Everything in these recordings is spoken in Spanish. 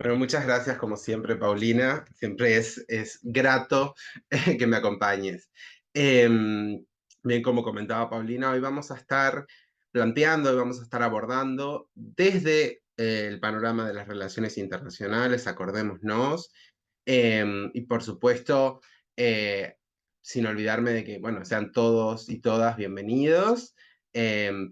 Bueno, muchas gracias como siempre, Paulina. Siempre es grato que me acompañes. Bien, como comentaba Paulina, hoy vamos a estar planteando, hoy vamos a estar abordando desde el panorama de las relaciones internacionales, acordémonos, y por supuesto, eh, sin olvidarme de que, bueno, sean todos y todas bienvenidos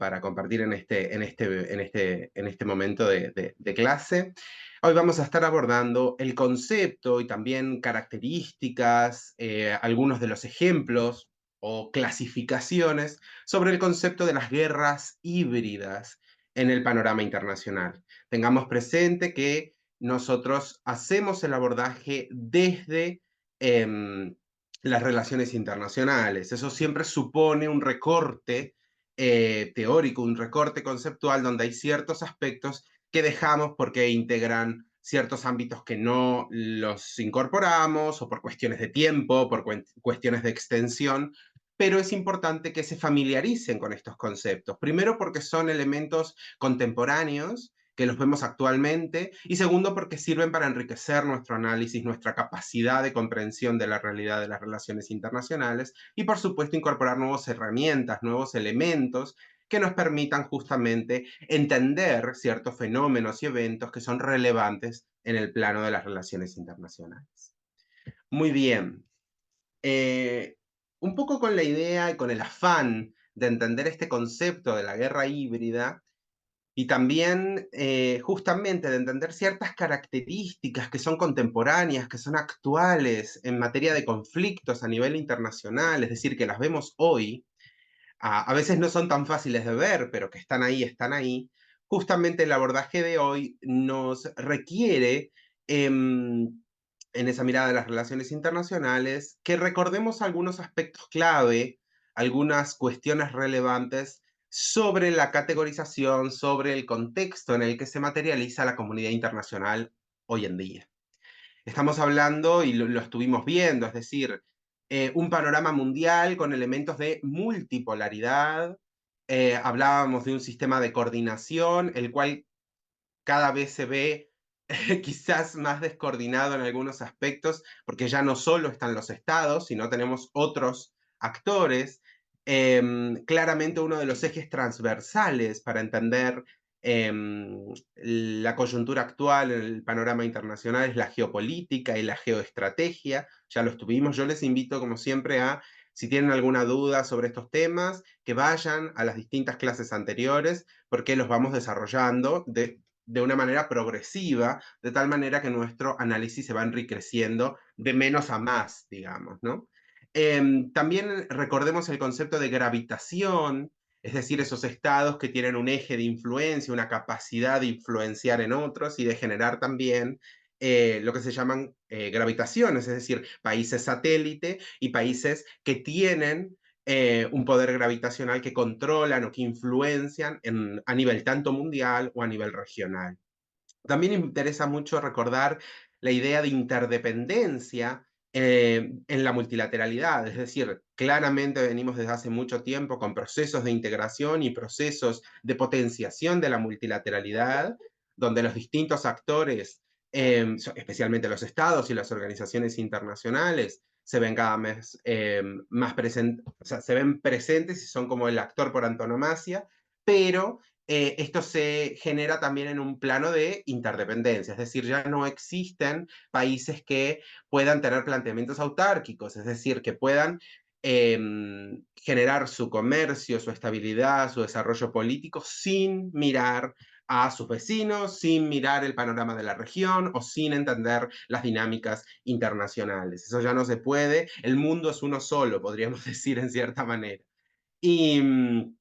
para compartir en este momento de clase. Hoy vamos a estar abordando el concepto y también características, algunos de los ejemplos o clasificaciones sobre el concepto de las guerras híbridas en el panorama internacional. Tengamos presente que nosotros hacemos el abordaje desde las relaciones internacionales. Eso siempre supone un recorte teórico, un recorte conceptual donde hay ciertos aspectos que dejamos porque integran ciertos ámbitos que no los incorporamos o por cuestiones de tiempo, por cuestiones de extensión, pero es importante que se familiaricen con estos conceptos. Primero porque son elementos contemporáneos que los vemos actualmente, y segundo porque sirven para enriquecer nuestro análisis, nuestra capacidad de comprensión de la realidad de las relaciones internacionales y por supuesto incorporar nuevas herramientas, nuevos elementos que nos permitan justamente entender ciertos fenómenos y eventos que son relevantes en el plano de las relaciones internacionales. Muy bien. Eh, un poco con la idea y con el afán de entender este concepto de la guerra híbrida y también justamente de entender ciertas características que son contemporáneas, que son actuales en materia de conflictos a nivel internacional, es decir, que las vemos hoy, a veces no son tan fáciles de ver, pero que están ahí. Justamente el abordaje de hoy nos requiere, en esa mirada de las relaciones internacionales, que recordemos algunos aspectos clave, algunas cuestiones relevantes sobre la categorización, sobre el contexto en el que se materializa la comunidad internacional hoy en día. Estamos hablando, y lo estuvimos viendo, es decir, un panorama mundial con elementos de multipolaridad. Hablábamos de un sistema de coordinación, el cual cada vez se ve quizás más descoordinado en algunos aspectos, porque ya no solo están los estados, sino tenemos otros actores. Claramente uno de los ejes transversales para entender la coyuntura actual en el panorama internacional es la geopolítica y la geoestrategia. Ya lo estuvimos. Yo les invito, como siempre, si tienen alguna duda sobre estos temas, que vayan a las distintas clases anteriores, porque los vamos desarrollando de una manera progresiva, de tal manera que nuestro análisis se va enriqueciendo de menos a más, digamos, ¿no? También recordemos el concepto de gravitación, es decir, esos estados que tienen un eje de influencia, una capacidad de influenciar en otros y de generar también lo que se llaman gravitaciones, es decir, países satélite y países que tienen un poder gravitacional que controlan o que influencian a nivel tanto mundial o a nivel regional. También me interesa mucho recordar la idea de interdependencia en la multilateralidad, es decir, claramente venimos desde hace mucho tiempo con procesos de integración y procesos de potenciación de la multilateralidad, donde los distintos actores, especialmente los estados y las organizaciones internacionales, se ven cada vez más presentes, o sea, se ven presentes y son como el actor por antonomasia, pero esto se genera también en un plano de interdependencia, es decir, ya no existen países que puedan tener planteamientos autárquicos, es decir, que puedan generar su comercio, su estabilidad, su desarrollo político sin mirar a sus vecinos, sin mirar el panorama de la región o sin entender las dinámicas internacionales. Eso ya no se puede, el mundo es uno solo, podríamos decir en cierta manera. Y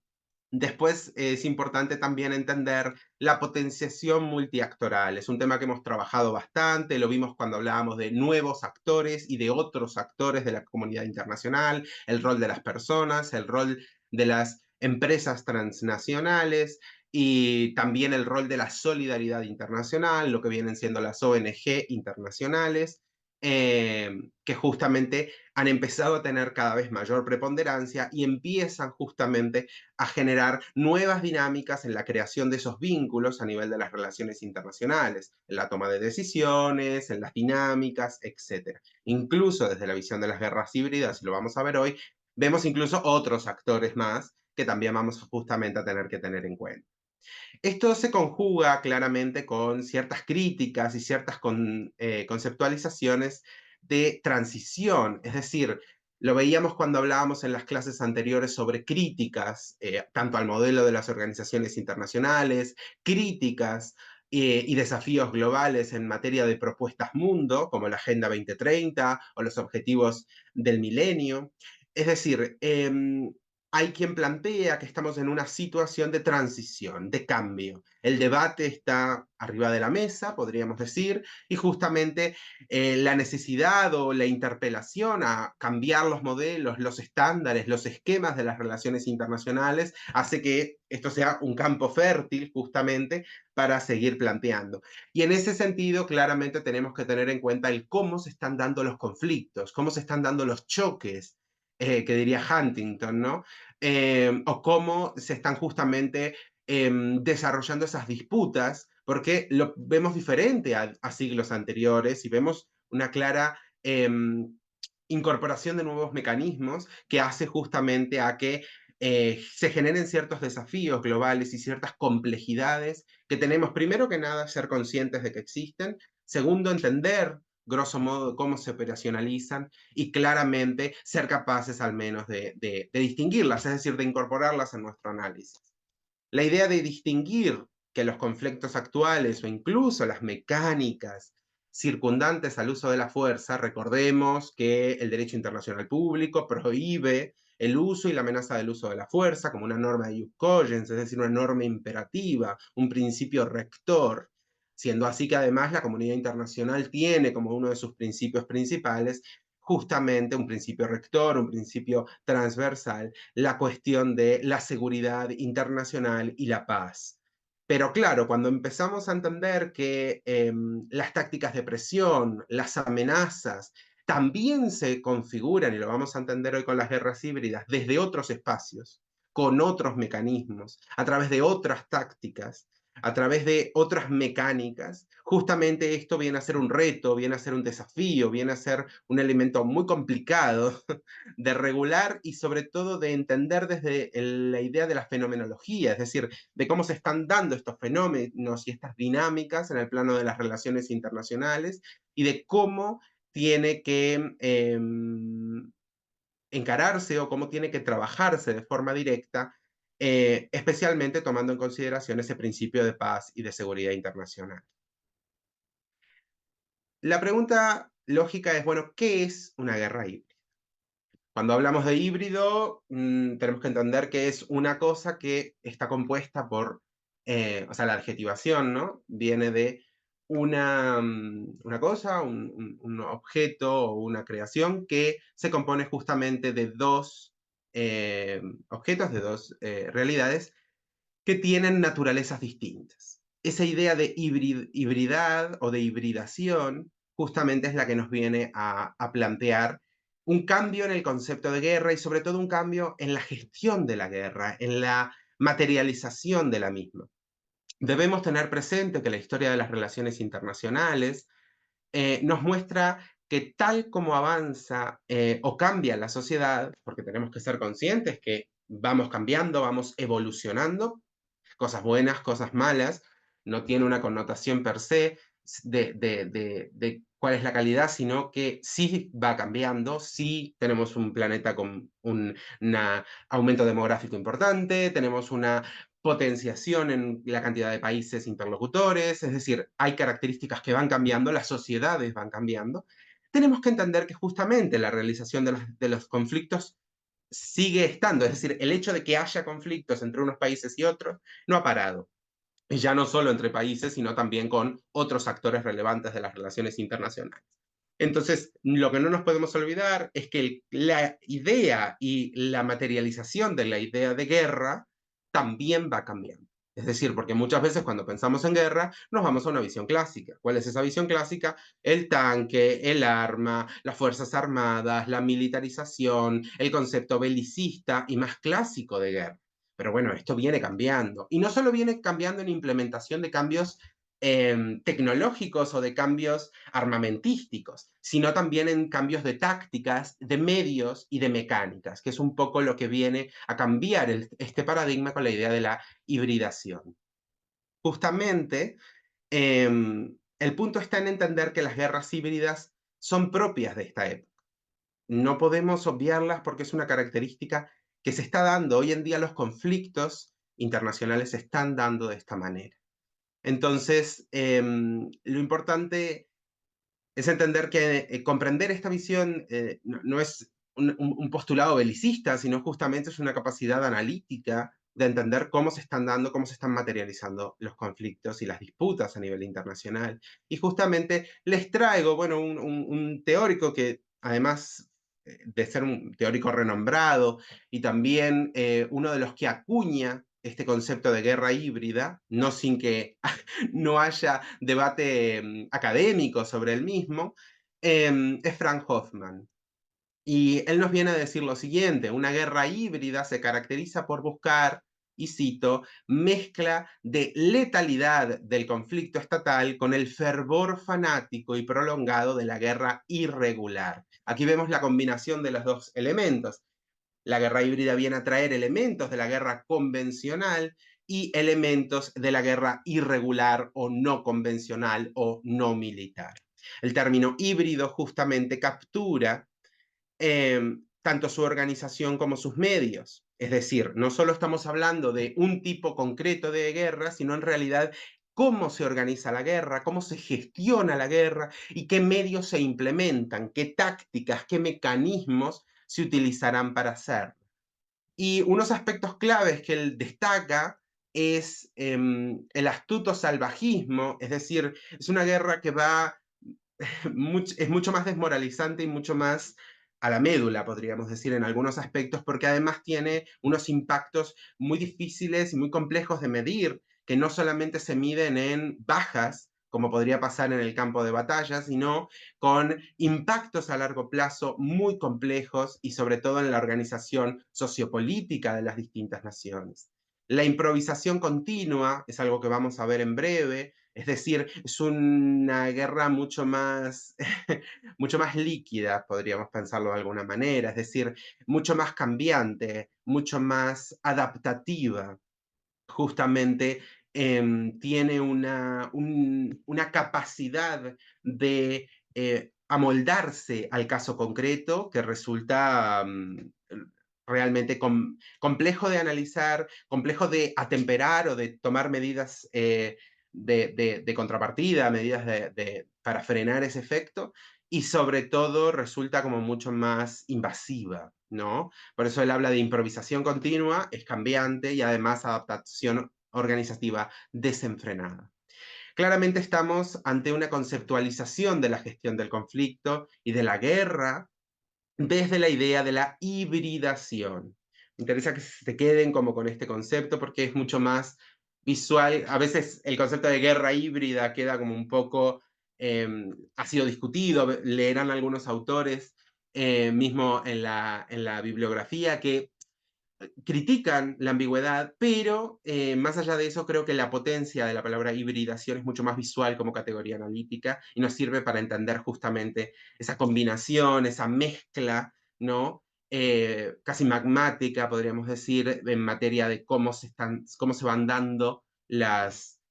después es importante también entender la potenciación multiactoral. Es un tema que hemos trabajado bastante, lo vimos cuando hablábamos de nuevos actores y de otros actores de la comunidad internacional, el rol de las personas, el rol de las empresas transnacionales y también el rol de la solidaridad internacional, lo que vienen siendo las ONG internacionales. que justamente han empezado a tener cada vez mayor preponderancia y empiezan justamente a generar nuevas dinámicas en la creación de esos vínculos a nivel de las relaciones internacionales, en la toma de decisiones, en las dinámicas, etc. Incluso desde la visión de las guerras híbridas, y lo vamos a ver hoy, vemos incluso otros actores más que también vamos justamente a tener que tener en cuenta. Esto se conjuga claramente con ciertas críticas y ciertas conceptualizaciones de transición, es decir, lo veíamos cuando hablábamos en las clases anteriores sobre críticas, tanto al modelo de las organizaciones internacionales, críticas y desafíos globales en materia de propuestas mundo, como la Agenda 2030 o los objetivos del milenio. Es decir, hay quien plantea que estamos en una situación de transición, de cambio. El debate está arriba de la mesa, podríamos decir, y justamente la necesidad o la interpelación a cambiar los modelos, los estándares, los esquemas de las relaciones internacionales hace que esto sea un campo fértil justamente para seguir planteando. Y en ese sentido, claramente tenemos que tener en cuenta el cómo se están dando los conflictos, cómo se están dando los choques, que diría Huntington, ¿no? O cómo se están justamente desarrollando esas disputas, porque lo vemos diferente a siglos anteriores y vemos una clara incorporación de nuevos mecanismos que hace justamente a que se generen ciertos desafíos globales y ciertas complejidades que tenemos, primero que nada, ser conscientes de que existen, segundo, entender grosso modo cómo se operacionalizan y claramente ser capaces al menos de distinguirlas, es decir, de incorporarlas a nuestro análisis. La idea de distinguir que los conflictos actuales o incluso las mecánicas circundantes al uso de la fuerza, recordemos que el derecho internacional público prohíbe el uso y la amenaza del uso de la fuerza como una norma de ius cogens, es decir, una norma imperativa, un principio rector, siendo así que además la comunidad internacional tiene como uno de sus principios principales justamente un principio rector, un principio transversal, la cuestión de la seguridad internacional y la paz. Pero claro, cuando empezamos a entender que las tácticas de presión, las amenazas, también se configuran, y lo vamos a entender hoy con las guerras híbridas, desde otros espacios, con otros mecanismos, a través de otras tácticas, a través de otras mecánicas, justamente esto viene a ser un reto, viene a ser un desafío, viene a ser un elemento muy complicado de regular y sobre todo de entender desde la idea de la fenomenología, es decir, de cómo se están dando estos fenómenos y estas dinámicas en el plano de las relaciones internacionales y de cómo tiene que encararse o cómo tiene que trabajarse de forma directa, especialmente tomando en consideración ese principio de paz y de seguridad internacional. La pregunta lógica es, bueno, ¿qué es una guerra híbrida? Cuando hablamos de híbrido, tenemos que entender que es una cosa que está compuesta por, o sea, la adjetivación, ¿no? Viene de una cosa, un objeto o una creación que se compone justamente de dos objetos, de dos realidades que tienen naturalezas distintas. Esa idea de hibridad o de hibridación justamente es la que nos viene a plantear un cambio en el concepto de guerra y sobre todo un cambio en la gestión de la guerra, en la materialización de la misma. Debemos tener presente que la historia de las relaciones internacionales nos muestra que tal como avanza o cambia la sociedad, porque tenemos que ser conscientes que vamos cambiando, vamos evolucionando, cosas buenas, cosas malas, no tiene una connotación per se de cuál es la calidad, sino que sí va cambiando, sí tenemos un planeta con un aumento demográfico importante, tenemos una potenciación en la cantidad de países interlocutores, es decir, hay características que van cambiando, las sociedades van cambiando. Tenemos que entender que justamente la realización de los conflictos sigue estando, es decir, el hecho de que haya conflictos entre unos países y otros no ha parado. Y ya no solo entre países, sino también con otros actores relevantes de las relaciones internacionales. Entonces, lo que no nos podemos olvidar es que la idea y la materialización de la idea de guerra también va cambiando. Es decir, porque muchas veces cuando pensamos en guerra nos vamos a una visión clásica. ¿Cuál es esa visión clásica? El tanque, el arma, las fuerzas armadas, la militarización, el concepto belicista y más clásico de guerra. Pero bueno, esto viene cambiando. Y no solo viene cambiando en implementación de cambios tecnológicos o de cambios armamentísticos, sino también en cambios de tácticas, de medios y de mecánicas, que es un poco lo que viene a cambiar este paradigma con la idea de la hibridación. Justamente, el punto está en entender que las guerras híbridas son propias de esta época. No podemos obviarlas porque es una característica que se está dando. Hoy en día los conflictos internacionales se están dando de esta manera. Entonces, lo importante es entender que comprender esta visión no es un postulado belicista, sino justamente es una capacidad analítica de entender cómo se están dando, cómo se están materializando los conflictos y las disputas a nivel internacional. Y justamente les traigo, bueno, un teórico que además de ser un teórico renombrado y también uno de los que acuña este concepto de guerra híbrida, no sin que no haya debate académico sobre el mismo, es Frank Hoffman. Y él nos viene a decir lo siguiente: una guerra híbrida se caracteriza por buscar, y cito, mezcla de letalidad del conflicto estatal con el fervor fanático y prolongado de la guerra irregular. Aquí vemos la combinación de los dos elementos. La guerra híbrida viene a traer elementos de la guerra convencional y elementos de la guerra irregular o no convencional o no militar. El término híbrido justamente captura tanto su organización como sus medios. Es decir, no solo estamos hablando de un tipo concreto de guerra, sino en realidad cómo se organiza la guerra, cómo se gestiona la guerra y qué medios se implementan, qué tácticas, qué mecanismos se utilizarán para hacerlo. Y unos aspectos claves que él destaca es el astuto salvajismo, es decir, es una guerra que va, es mucho más desmoralizante y mucho más a la médula, podríamos decir, en algunos aspectos, porque además tiene unos impactos muy difíciles y muy complejos de medir, que no solamente se miden en bajas, como podría pasar en el campo de batalla, sino con impactos a largo plazo muy complejos y sobre todo en la organización sociopolítica de las distintas naciones. La improvisación continua es algo que vamos a ver en breve, es decir, es una guerra mucho más líquida, podríamos pensarlo de alguna manera, es decir, mucho más cambiante, mucho más adaptativa. Justamente tiene una capacidad de amoldarse al caso concreto que resulta realmente complejo de analizar, complejo de atemperar o de tomar medidas de contrapartida, medidas para frenar ese efecto, y sobre todo resulta como mucho más invasiva, ¿no? Por eso él habla de improvisación continua, es cambiante y además adaptación organizativa desenfrenada. Claramente estamos ante una conceptualización de la gestión del conflicto y de la guerra desde la idea de la hibridación. Me interesa que se queden como con este concepto porque es mucho más visual. A veces el concepto de guerra híbrida queda como un poco, ha sido discutido, leerán algunos autores mismo en la bibliografía que critican la ambigüedad, pero más allá de eso creo que la potencia de la palabra hibridación es mucho más visual como categoría analítica y nos sirve para entender justamente esa combinación, esa mezcla, ¿no? Casi magmática, podríamos decir, en materia de cómo se van dando las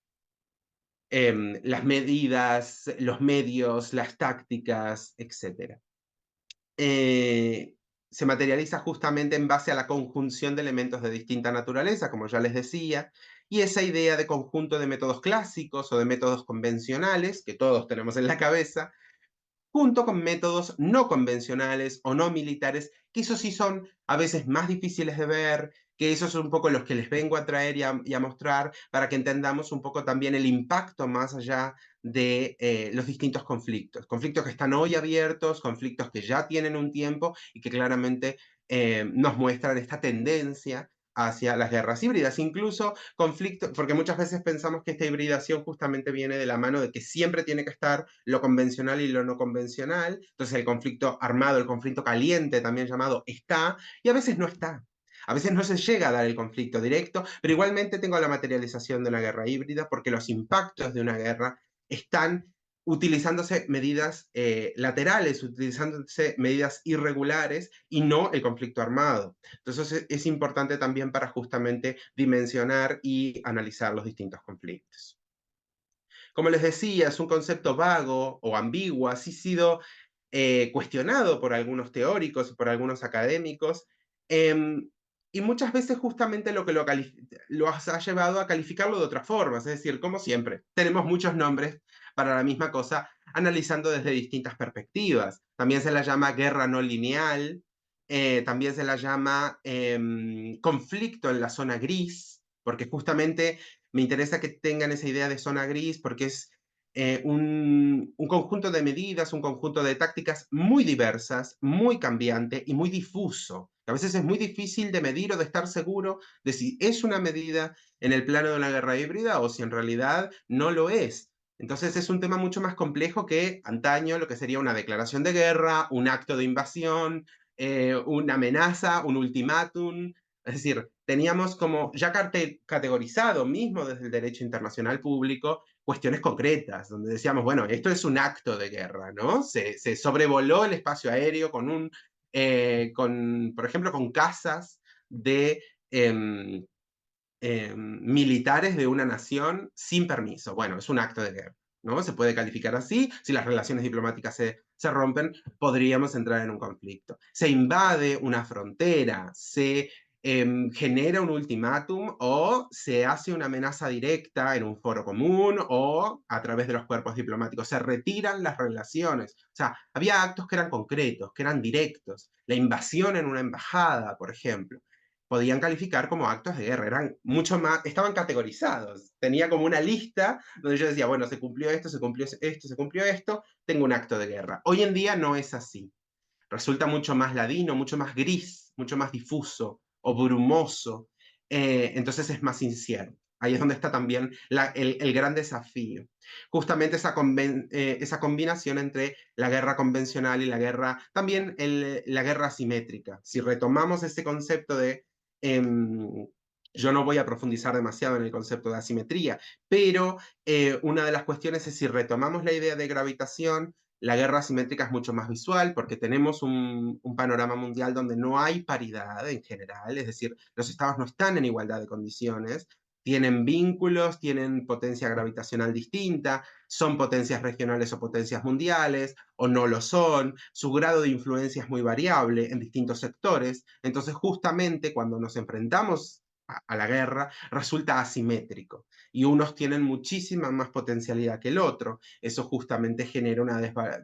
medidas, los medios, las tácticas, etc. eh, se materializa justamente en base a la conjunción de elementos de distinta naturaleza, como ya les decía, y esa idea de conjunto de métodos clásicos o de métodos convencionales, que todos tenemos en la cabeza, junto con métodos no convencionales o no militares, que esos sí son a veces más difíciles de ver, que esos son un poco los que les vengo a traer y a mostrar para que entendamos un poco también el impacto más allá de los distintos conflictos. Conflictos que están hoy abiertos, conflictos que ya tienen un tiempo y que claramente nos muestran esta tendencia hacia las guerras híbridas, incluso conflictos, porque muchas veces pensamos que esta hibridación justamente viene de la mano de que siempre tiene que estar lo convencional y lo no convencional, entonces el conflicto armado, el conflicto caliente también llamado, está, y a veces no está. A veces no se llega a dar el conflicto directo, pero igualmente tengo la materialización de una guerra híbrida porque los impactos de una guerra están utilizándose medidas laterales, utilizándose medidas irregulares y no el conflicto armado. Entonces es importante también para justamente dimensionar y analizar los distintos conflictos. Como les decía, es un concepto vago o ambiguo, así ha sido cuestionado por algunos teóricos y por algunos académicos, em, y muchas veces justamente lo que lo ha llevado a calificarlo de otras formas, es decir, como siempre, tenemos muchos nombres para la misma cosa, analizando desde distintas perspectivas. También se la llama guerra no lineal, también se la llama conflicto en la zona gris, porque justamente me interesa que tengan esa idea de zona gris porque es un conjunto de medidas, un conjunto de tácticas muy diversas, muy cambiante y muy difuso. A veces es muy difícil de medir o de estar seguro de si es una medida en el plano de una guerra híbrida o si en realidad no lo es. Entonces es un tema mucho más complejo que antaño, lo que sería una declaración de guerra, un acto de invasión, una amenaza, un ultimátum. Es decir, teníamos como ya categorizado mismo desde el derecho internacional público cuestiones concretas, donde decíamos, bueno, esto es un acto de guerra, ¿no? Se sobrevoló el espacio aéreo por ejemplo, con casas de militares de una nación sin permiso. Bueno, es un acto de guerra, ¿no? Se puede calificar así. Si las relaciones diplomáticas se rompen, podríamos entrar en un conflicto. Se invade una frontera, se genera un ultimátum o se hace una amenaza directa en un foro común o a través de los cuerpos diplomáticos. Se retiran las relaciones. O sea, había actos que eran concretos, que eran directos. La invasión en una embajada, por ejemplo, podían calificar como actos de guerra, eran mucho más, estaban categorizados, tenía como una lista donde yo decía, bueno, se cumplió esto, se cumplió esto, se cumplió esto, tengo un acto de guerra. Hoy en día no es así, resulta mucho más ladino, mucho más gris, mucho más difuso o brumoso, entonces es más incierto. Ahí es donde está también el gran desafío. Justamente esa combinación entre la guerra convencional y la guerra, también la guerra asimétrica. Si retomamos ese concepto de yo no voy a profundizar demasiado en el concepto de asimetría, pero una de las cuestiones es si retomamos la idea de gravitación, la guerra asimétrica es mucho más visual porque tenemos un panorama mundial donde no hay paridad en general, es decir, los estados no están en igualdad de condiciones, tienen vínculos, tienen potencia gravitacional distinta, son potencias regionales o potencias mundiales, o no lo son, su grado de influencia es muy variable en distintos sectores, entonces justamente cuando nos enfrentamos a la guerra resulta asimétrico y unos tienen muchísima más potencialidad que el otro, eso justamente genera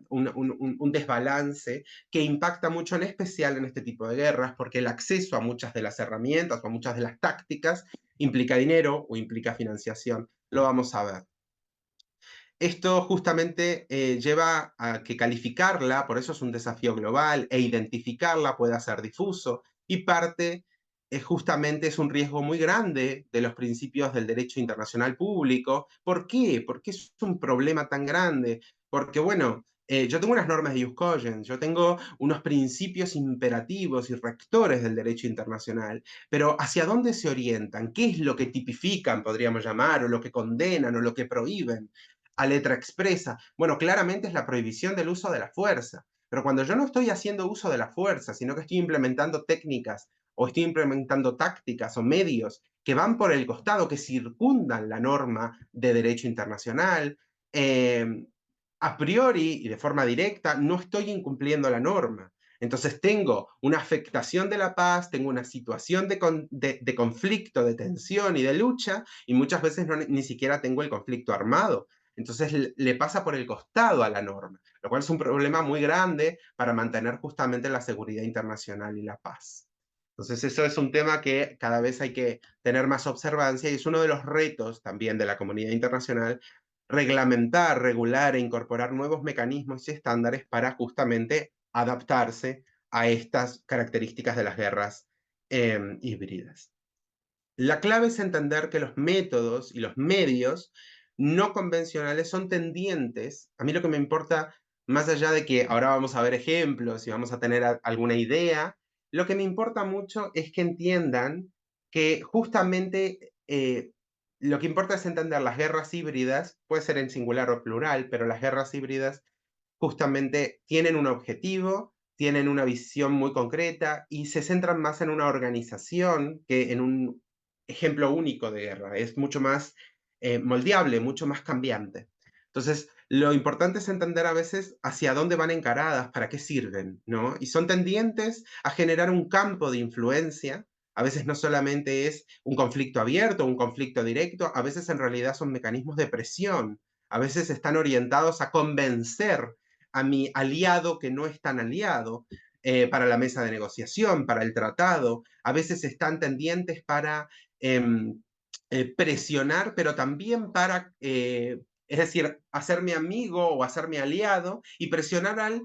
un desbalance que impacta mucho en especial en este tipo de guerras porque el acceso a muchas de las herramientas o a muchas de las tácticas implica dinero o implica financiación, lo vamos a ver. Esto justamente lleva a que calificarla, por eso es un desafío global, e identificarla pueda ser difuso y parte justamente es un riesgo muy grande de los principios del derecho internacional público. ¿Por qué? ¿Por qué es un problema tan grande? Porque, bueno, yo tengo unas normas de Ius Cogens, yo tengo unos principios imperativos y rectores del derecho internacional, pero ¿hacia dónde se orientan? ¿Qué es lo que tipifican, podríamos llamar, o lo que condenan, o lo que prohíben? A letra expresa. Bueno, claramente es la prohibición del uso de la fuerza. Pero cuando yo no estoy haciendo uso de la fuerza, sino que estoy implementando técnicas o estoy implementando tácticas o medios que van por el costado, que circundan la norma de derecho internacional, a priori y de forma directa no estoy incumpliendo la norma. Entonces tengo una afectación de la paz, tengo una situación de conflicto, de tensión y de lucha, y muchas veces ni siquiera tengo el conflicto armado. Entonces le pasa por el costado a la norma, lo cual es un problema muy grande para mantener justamente la seguridad internacional y la paz. Entonces eso es un tema que cada vez hay que tener más observancia y es uno de los retos también de la comunidad internacional, reglamentar, regular e incorporar nuevos mecanismos y estándares para justamente adaptarse a estas características de las guerras híbridas. La clave es entender que los métodos y los medios no convencionales son tendientes. A mí lo que me importa, más allá de que ahora vamos a ver ejemplos y vamos a tener alguna idea, lo que me importa mucho es que entiendan que justamente lo que importa es entender las guerras híbridas, puede ser en singular o plural, pero las guerras híbridas justamente tienen un objetivo, tienen una visión muy concreta y se centran más en una organización que en un ejemplo único de guerra. Es mucho más moldeable, mucho más cambiante. Entonces, lo importante es entender a veces hacia dónde van encaradas, para qué sirven, ¿no? Y son tendientes a generar un campo de influencia. A veces no solamente es un conflicto abierto, un conflicto directo, a veces en realidad son mecanismos de presión, a veces están orientados a convencer a mi aliado que no es tan aliado, para la mesa de negociación, para el tratado. A veces están tendientes para presionar, pero también para, es decir, hacerme amigo o hacerme aliado y presionar al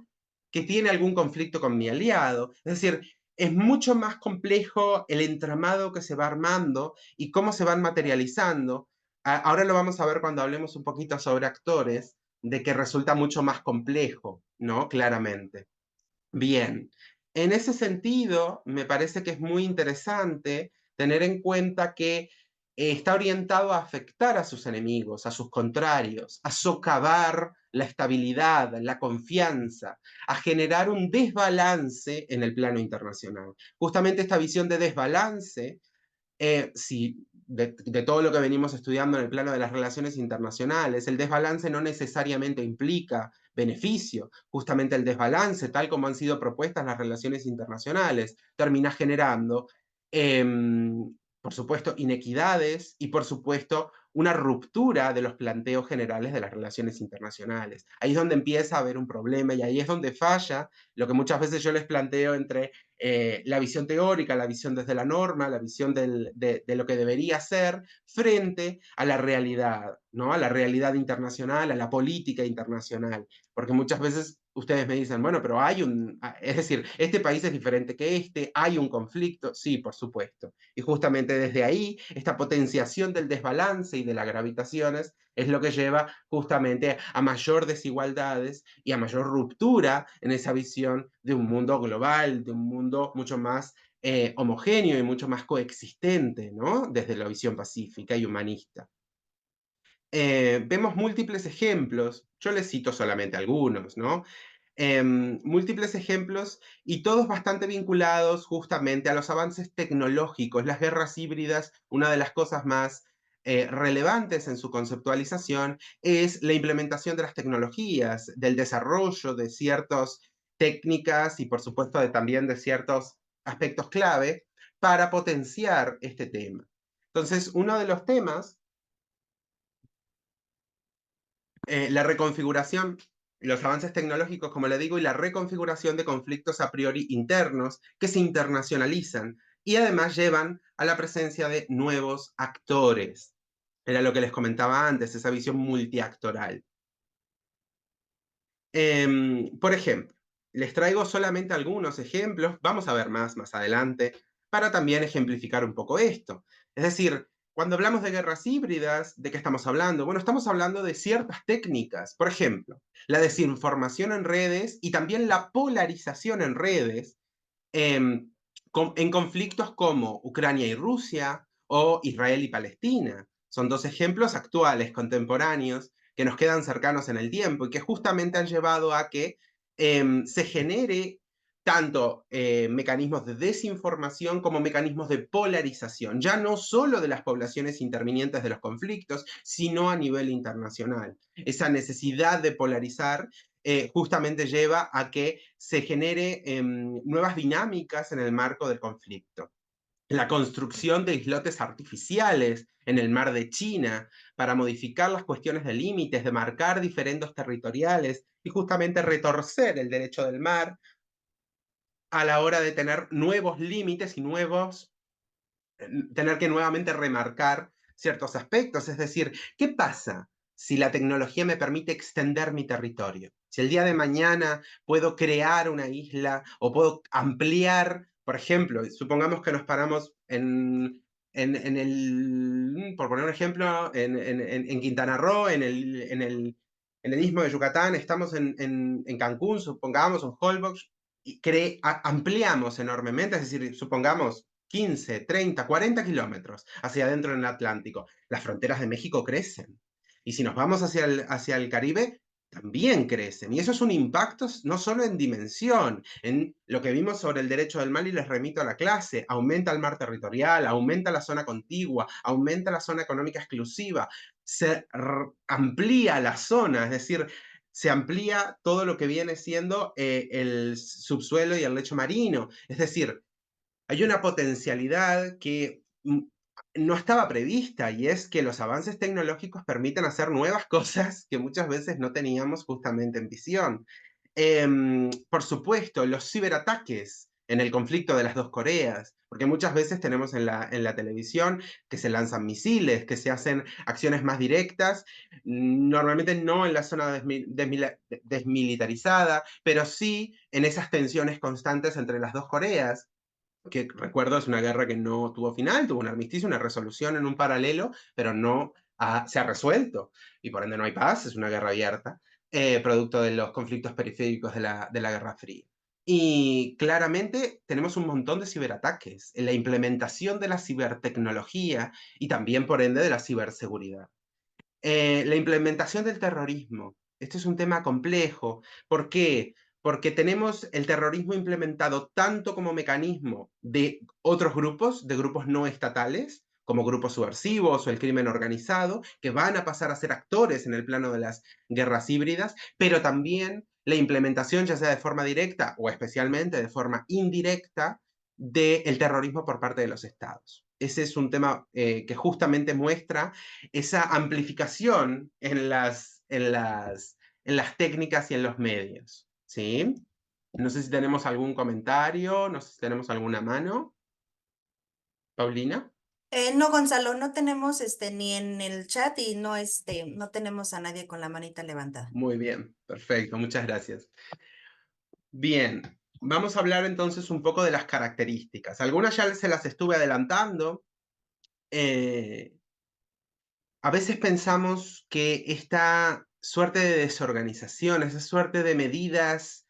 que tiene algún conflicto con mi aliado. Es decir, es mucho más complejo el entramado que se va armando y cómo se van materializando. Ahora lo vamos a ver cuando hablemos un poquito sobre actores, de que resulta mucho más complejo, ¿no? Claramente. Bien, en ese sentido, me parece que es muy interesante tener en cuenta que está orientado a afectar a sus enemigos, a sus contrarios, a socavar la estabilidad, la confianza, a generar un desbalance en el plano internacional. Justamente esta visión de desbalance, si de todo lo que venimos estudiando en el plano de las relaciones internacionales, el desbalance no necesariamente implica beneficio. Justamente el desbalance, tal como han sido propuestas las relaciones internacionales, termina generando, eh, por supuesto, inequidades y, por supuesto, una ruptura de los planteos generales de las relaciones internacionales. Ahí es donde empieza a haber un problema y ahí es donde falla lo que muchas veces yo les planteo entre la visión teórica, la visión desde la norma, la visión de lo que debería ser frente a la realidad, ¿no? A la realidad internacional, a la política internacional. Porque muchas veces ustedes me dicen, bueno, pero hay es decir, este país es diferente que este, hay un conflicto, sí, por supuesto. Y justamente desde ahí, esta potenciación del desbalance y de las gravitaciones es lo que lleva justamente a mayor desigualdades y a mayor ruptura en esa visión de un mundo global, de un mundo mucho más homogéneo y mucho más coexistente, ¿no? Desde la visión pacífica y humanista. Vemos múltiples ejemplos, yo les cito solamente algunos, ¿no? Múltiples ejemplos y todos bastante vinculados justamente a los avances tecnológicos, las guerras híbridas. Una de las cosas más relevantes en su conceptualización es la implementación de las tecnologías, del desarrollo de ciertas técnicas y por supuesto también de ciertos aspectos clave para potenciar este tema. Entonces, uno de los temas, la reconfiguración, los avances tecnológicos, como le digo, y la reconfiguración de conflictos a priori internos que se internacionalizan y además llevan a la presencia de nuevos actores. Era lo que les comentaba antes, esa visión multiactoral. Por ejemplo, les traigo solamente algunos ejemplos, vamos a ver más adelante, para también ejemplificar un poco esto. Es decir, cuando hablamos de guerras híbridas, ¿de qué estamos hablando? Bueno, estamos hablando de ciertas técnicas, por ejemplo, la desinformación en redes y también la polarización en redes, em, en conflictos como Ucrania y Rusia o Israel y Palestina. Son dos ejemplos actuales, contemporáneos, que nos quedan cercanos en el tiempo y que justamente han llevado a que se genere tanto mecanismos de desinformación como mecanismos de polarización, ya no solo de las poblaciones intervinientes de los conflictos, sino a nivel internacional. Esa necesidad de polarizar justamente lleva a que se genere nuevas dinámicas en el marco del conflicto. La construcción de islotes artificiales en el mar de China para modificar las cuestiones de límites, de marcar diferendos territoriales y justamente retorcer el derecho del mar a la hora de tener nuevos límites y tener que nuevamente remarcar ciertos aspectos. Es decir, ¿qué pasa si la tecnología me permite extender mi territorio? Si el día de mañana puedo crear una isla o puedo ampliar, por ejemplo, supongamos que nos paramos por poner un ejemplo, en Quintana Roo, en el istmo de Yucatán, estamos en Cancún, supongamos, en Holbox, y ampliamos enormemente, es decir, supongamos 15, 30, 40 kilómetros hacia adentro en el Atlántico. Las fronteras de México crecen. Y si nos vamos hacia el Caribe, también crecen. Y eso es un impacto no solo en dimensión, en lo que vimos sobre el derecho del mar, y les remito a la clase: aumenta el mar territorial, aumenta la zona contigua, aumenta la zona económica exclusiva, se amplía la zona, es decir, se amplía todo lo que viene siendo el subsuelo y el lecho marino. Es decir, hay una potencialidad que no estaba prevista, y es que los avances tecnológicos permiten hacer nuevas cosas que muchas veces no teníamos justamente en visión. Por supuesto, los ciberataques en el conflicto de las dos Coreas, porque muchas veces tenemos en la televisión que se lanzan misiles, que se hacen acciones más directas, normalmente no en la zona desmilitarizada, pero sí en esas tensiones constantes entre las dos Coreas, que recuerdo es una guerra que no tuvo final, tuvo un armisticio, una resolución en un paralelo, pero no se ha resuelto, y por ende no hay paz, es una guerra abierta, producto de los conflictos periféricos de la Guerra Fría. Y claramente tenemos un montón de ciberataques en la implementación de la cibertecnología y también por ende de la ciberseguridad. La implementación del terrorismo. Este es un tema complejo. ¿Por qué? Porque tenemos el terrorismo implementado tanto como mecanismo de otros grupos, de grupos no estatales, como grupos subversivos o el crimen organizado, que van a pasar a ser actores en el plano de las guerras híbridas, pero también la implementación, ya sea de forma directa o especialmente de forma indirecta, del terrorismo por parte de los estados. Ese es un tema que justamente muestra esa amplificación en las técnicas y en los medios, ¿sí? No sé si tenemos algún comentario, no sé si tenemos alguna mano. Paulina. No, Gonzalo, no tenemos ni en el chat y no, no tenemos a nadie con la manita levantada. Muy bien, perfecto, muchas gracias. Bien, vamos a hablar entonces un poco de las características. Algunas ya se las estuve adelantando. Eh, a veces pensamos que esta suerte de desorganización, esa suerte de medidas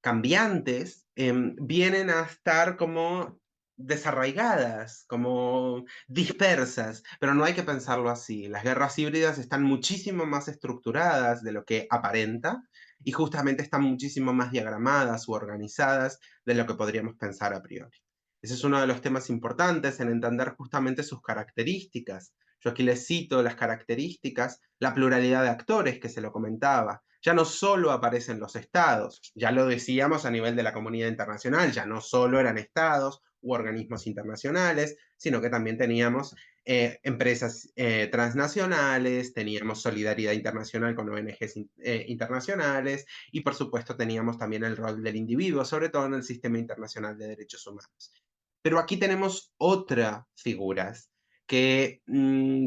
cambiantes, vienen a estar como desarraigadas, como dispersas, pero no hay que pensarlo así. Las guerras híbridas están muchísimo más estructuradas de lo que aparenta, y justamente están muchísimo más diagramadas u organizadas de lo que podríamos pensar a priori. Ese es uno de los temas importantes en entender justamente sus características. Yo aquí les cito las características: la pluralidad de actores, que se lo comentaba. Ya no solo aparecen los estados, ya lo decíamos a nivel de la comunidad internacional, ya no solo eran estados u organismos internacionales, sino que también teníamos empresas transnacionales, teníamos solidaridad internacional con ONGs internacionales, y por supuesto teníamos también el rol del individuo, sobre todo en el sistema internacional de derechos humanos. Pero aquí tenemos otras figuras que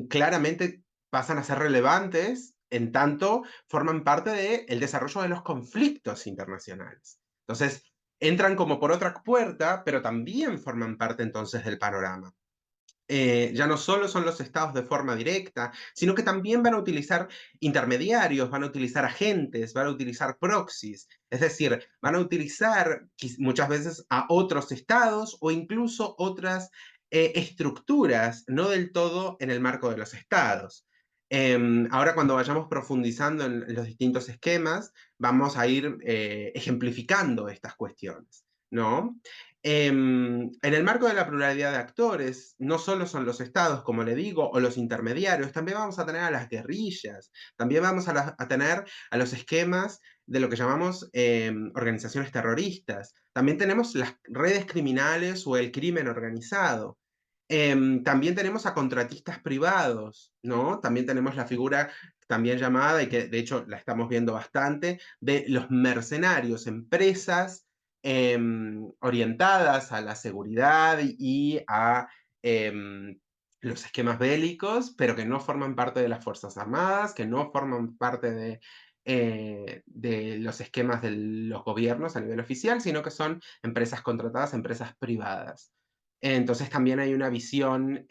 claramente pasan a ser relevantes en tanto forman parte del desarrollo de los conflictos internacionales. Entonces, entran como por otra puerta, pero también forman parte entonces del panorama. Ya no solo son los estados de forma directa, sino que también van a utilizar intermediarios, van a utilizar agentes, van a utilizar proxies, es decir, van a utilizar muchas veces a otros estados o incluso otras estructuras, no del todo en el marco de los estados. Ahora, cuando vayamos profundizando en los distintos esquemas, vamos a ir ejemplificando estas cuestiones, ¿no? En el marco de la pluralidad de actores, no solo son los estados, como le digo, o los intermediarios, también vamos a tener a las guerrillas, también vamos a tener a los esquemas de lo que llamamos organizaciones terroristas, también tenemos las redes criminales o el crimen organizado. También tenemos a contratistas privados, ¿no? También tenemos la figura también llamada, y que de hecho la estamos viendo bastante, de los mercenarios, empresas orientadas a la seguridad y a los esquemas bélicos, pero que no forman parte de las Fuerzas Armadas, que no forman parte de los esquemas de los gobiernos a nivel oficial, sino que son empresas contratadas, empresas privadas. Entonces también hay una visión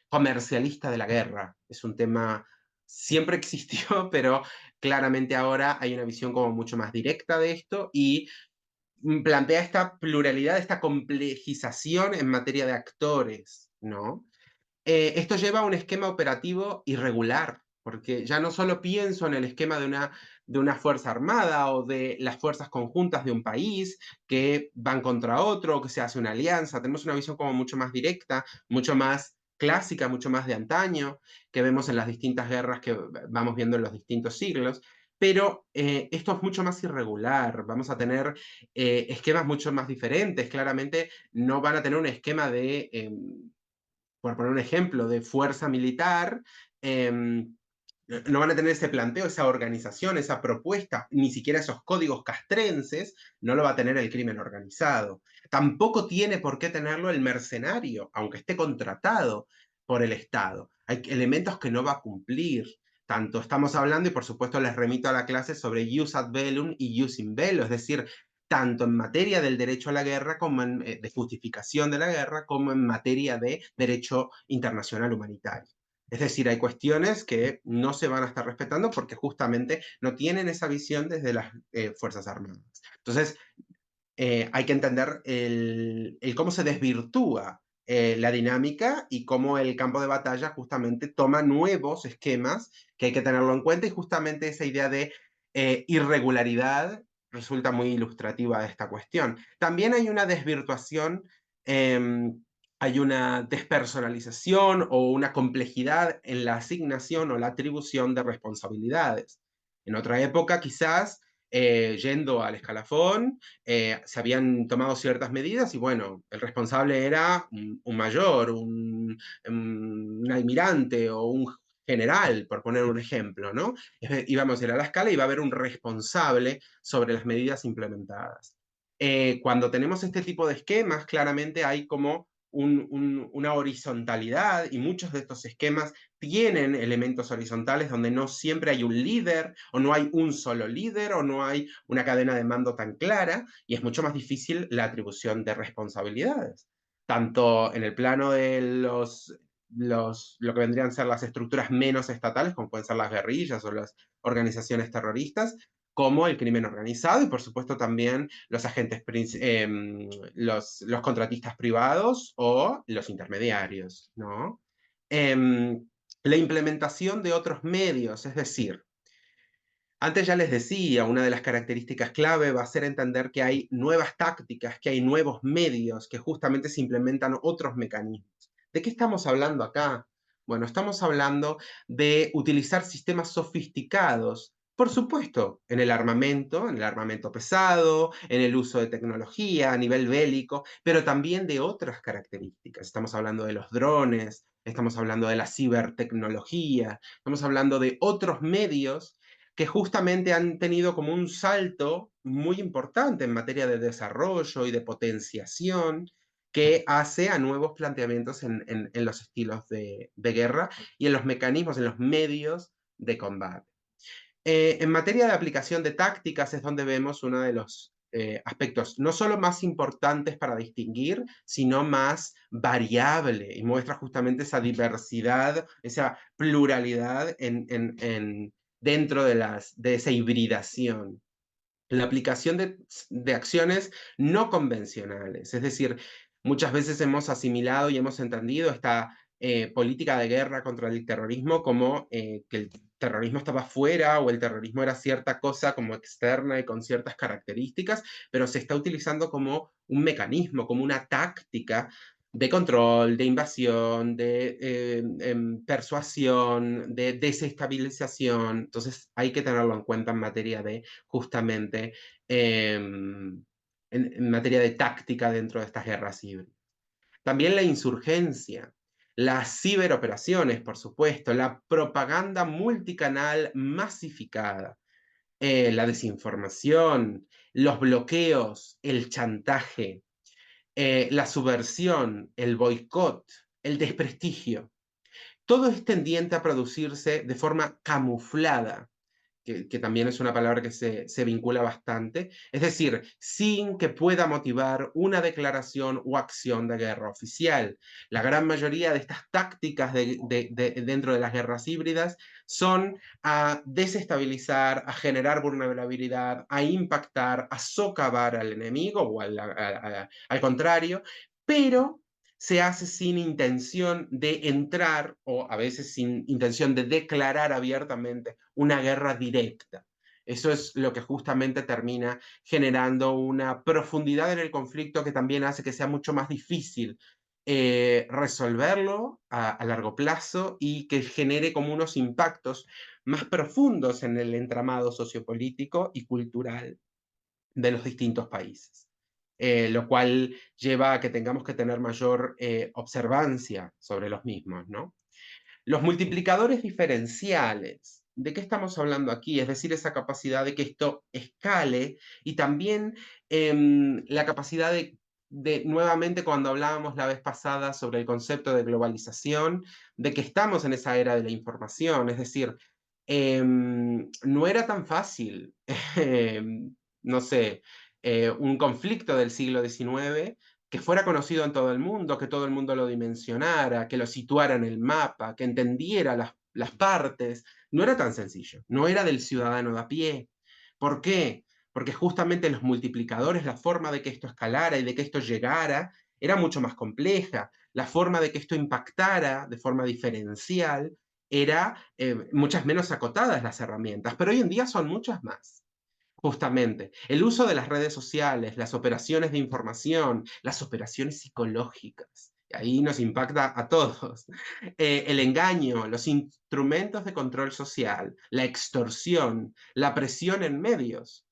comercialista de la guerra. Es un tema, siempre existió, pero claramente ahora hay una visión como mucho más directa de esto y plantea esta pluralidad, esta complejización en materia de actores, ¿no? Esto lleva a un esquema operativo irregular, porque ya no solo pienso en el esquema de una fuerza armada o de las fuerzas conjuntas de un país que van contra otro, o que se hace una alianza. Tenemos una visión como mucho más directa, mucho más clásica, mucho más de antaño, que vemos en las distintas guerras que vamos viendo en los distintos siglos. Pero esto es mucho más irregular, vamos a tener esquemas mucho más diferentes, claramente no van a tener un esquema de por poner un ejemplo, de fuerza militar, no van a tener ese planteo, esa organización, esa propuesta, ni siquiera esos códigos castrenses, no lo va a tener el crimen organizado. Tampoco tiene por qué tenerlo el mercenario, aunque esté contratado por el Estado. Hay elementos que no va a cumplir. Tanto estamos hablando, y por supuesto les remito a la clase sobre jus ad bellum y jus in bello, es decir, tanto en materia del derecho a la guerra, como de justificación de la guerra, como en materia de derecho internacional humanitario. Es decir, hay cuestiones que no se van a estar respetando porque justamente no tienen esa visión desde las Fuerzas Armadas. Entonces, hay que entender cómo se desvirtúa la dinámica y cómo el campo de batalla justamente toma nuevos esquemas que hay que tenerlo en cuenta, y justamente esa idea de irregularidad resulta muy ilustrativa de esta cuestión. También hay una desvirtuación, hay una despersonalización o una complejidad en la asignación o la atribución de responsabilidades. En otra época, quizás, yendo al escalafón, se habían tomado ciertas medidas y bueno, el responsable era un mayor, un almirante o un general, por poner un ejemplo, ¿no? Íbamos a ir a la escala y iba a haber un responsable sobre las medidas implementadas. Cuando tenemos este tipo de esquemas, claramente hay como una horizontalidad, y muchos de estos esquemas tienen elementos horizontales donde no siempre hay un líder, o no hay un solo líder, o no hay una cadena de mando tan clara, y es mucho más difícil la atribución de responsabilidades, tanto en el plano de lo que vendrían a ser las estructuras menos estatales, como pueden ser las guerrillas o las organizaciones terroristas, como el crimen organizado y por supuesto también los agentes, los contratistas privados o los intermediarios, ¿no? La implementación de otros medios, es decir, antes ya les decía, una de las características clave va a ser entender que hay nuevas tácticas, que hay nuevos medios, que justamente se implementan otros mecanismos. ¿De qué estamos hablando acá? Bueno, estamos hablando de utilizar sistemas sofisticados, por supuesto, en el armamento pesado, en el uso de tecnología a nivel bélico, pero también de otras características. Estamos hablando de los drones, estamos hablando de la cibertecnología, estamos hablando de otros medios que justamente han tenido como un salto muy importante en materia de desarrollo y de potenciación, que hace a nuevos planteamientos en los estilos de guerra y en los mecanismos, en los medios de combate. En materia de aplicación de tácticas es donde vemos uno de los aspectos no solo más importantes para distinguir, sino más variable, y muestra justamente esa diversidad, esa pluralidad dentro de esa hibridación. La aplicación de acciones no convencionales, es decir, muchas veces hemos asimilado y hemos entendido esta política de guerra contra el terrorismo como que el terrorismo estaba fuera, o el terrorismo era cierta cosa como externa y con ciertas características, pero se está utilizando como un mecanismo, como una táctica de control, de invasión, de persuasión, de desestabilización. Entonces hay que tenerlo en cuenta en materia de justamente en materia de táctica dentro de estas guerras híbridas. También la insurgencia, las ciberoperaciones, por supuesto, la propaganda multicanal masificada, la desinformación, los bloqueos, el chantaje, la subversión, el boicot, el desprestigio. Todo es tendiente a producirse de forma camuflada que también es una palabra que se vincula bastante, es decir, sin que pueda motivar una declaración o acción de guerra oficial. La gran mayoría de estas tácticas dentro de las guerras híbridas son a desestabilizar, a generar vulnerabilidad, a impactar, a socavar al enemigo o al contrario, pero se hace sin intención de entrar o a veces sin intención de declarar abiertamente una guerra directa. Eso es lo que justamente termina generando una profundidad en el conflicto que también hace que sea mucho más difícil resolverlo a largo plazo y que genere como unos impactos más profundos en el entramado sociopolítico y cultural de los distintos países. Lo cual lleva a que tengamos que tener mayor observancia sobre los mismos, ¿no? Los multiplicadores diferenciales, ¿de qué estamos hablando aquí? Es decir, esa capacidad de que esto escale y también la capacidad nuevamente, cuando hablábamos la vez pasada sobre el concepto de globalización, de que estamos en esa era de la información, es decir, no era tan fácil, no sé, un conflicto del siglo XIX que fuera conocido en todo el mundo, que todo el mundo lo dimensionara, que lo situara en el mapa, que entendiera las partes, no era tan sencillo, no era del ciudadano de a pie. ¿Por qué? Porque justamente los multiplicadores, la forma de que esto escalara y de que esto llegara, era mucho más compleja. La forma de que esto impactara de forma diferencial era muchas menos acotadas las herramientas, pero hoy en día son muchas más. Justamente, el uso de las redes sociales, las operaciones de información, las operaciones psicológicas, ahí nos impacta a todos, el engaño, los instrumentos de control social, la extorsión, la presión en medios,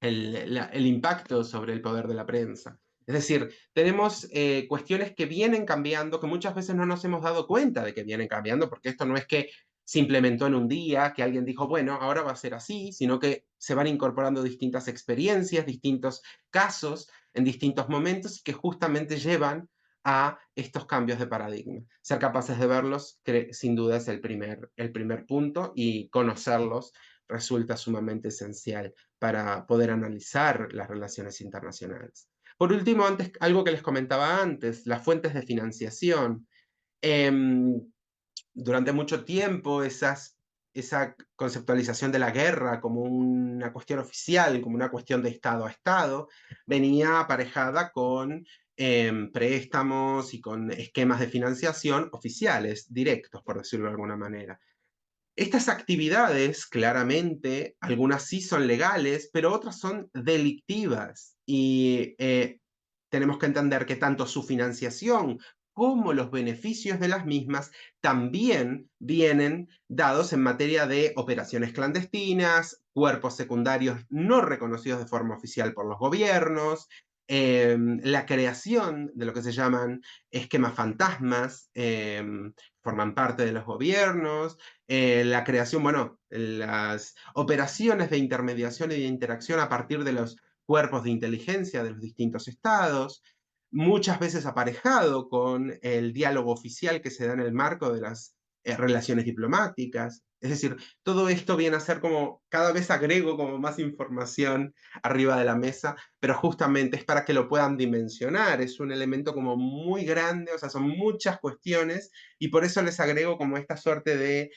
el impacto sobre el poder de la prensa. Es decir, tenemos cuestiones que vienen cambiando, que muchas veces no nos hemos dado cuenta de que vienen cambiando, porque esto no es que se implementó en un día, que alguien dijo, bueno, ahora va a ser así, sino que se van incorporando distintas experiencias, distintos casos en distintos momentos y que justamente llevan a estos cambios de paradigma. Ser capaces de verlos, sin duda, es el primer punto y conocerlos resulta sumamente esencial para poder analizar las relaciones internacionales. Por último, algo que les comentaba antes, las fuentes de financiación. Eh, durante mucho tiempo esa conceptualización de la guerra como una cuestión oficial, como una cuestión de Estado a Estado, venía aparejada con préstamos y con esquemas de financiación oficiales, directos, por decirlo de alguna manera. Estas actividades, claramente, algunas sí son legales, pero otras son delictivas y tenemos que entender que tanto su financiación como los beneficios de las mismas también vienen dados en materia de operaciones clandestinas, cuerpos secundarios no reconocidos de forma oficial por los gobiernos, la creación de lo que se llaman esquemas fantasmas, forman parte de los gobiernos, la creación, bueno, las operaciones de intermediación y de interacción a partir de los cuerpos de inteligencia de los distintos estados, muchas veces aparejado con el diálogo oficial que se da en el marco de las relaciones diplomáticas. Es decir, todo esto viene a ser como, cada vez agrego como más información arriba de la mesa, pero justamente es para que lo puedan dimensionar, es un elemento como muy grande, o sea, son muchas cuestiones y por eso les agrego como esta suerte de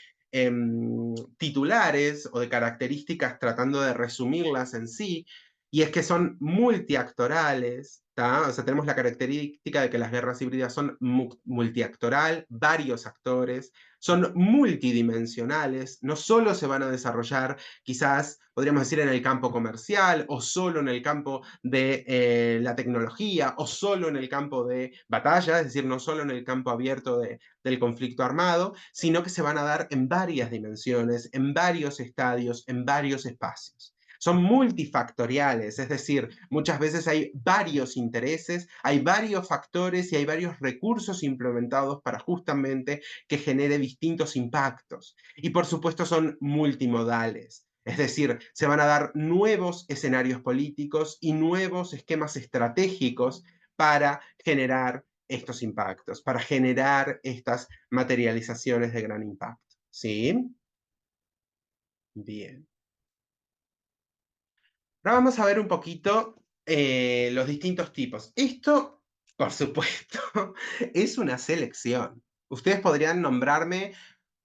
titulares o de características tratando de resumirlas en sí, y es que son multiactorales, ¿tá? O sea, tenemos la característica de que las guerras híbridas son multiactoral, varios actores, son multidimensionales, no solo se van a desarrollar quizás, podríamos decir, en el campo comercial, o solo en el campo de la tecnología, o solo en el campo de batalla, es decir, no solo en el campo abierto del conflicto armado, sino que se van a dar en varias dimensiones, en varios estadios, en varios espacios. Son multifactoriales, es decir, muchas veces hay varios intereses, hay varios factores y hay varios recursos implementados para justamente que genere distintos impactos. Y por supuesto son multimodales. Es decir, se van a dar nuevos escenarios políticos y nuevos esquemas estratégicos para generar estos impactos, para generar estas materializaciones de gran impacto. ¿Sí? Bien. Ahora vamos a ver un poquito los distintos tipos. Esto, por supuesto, es una selección. Ustedes podrían nombrarme,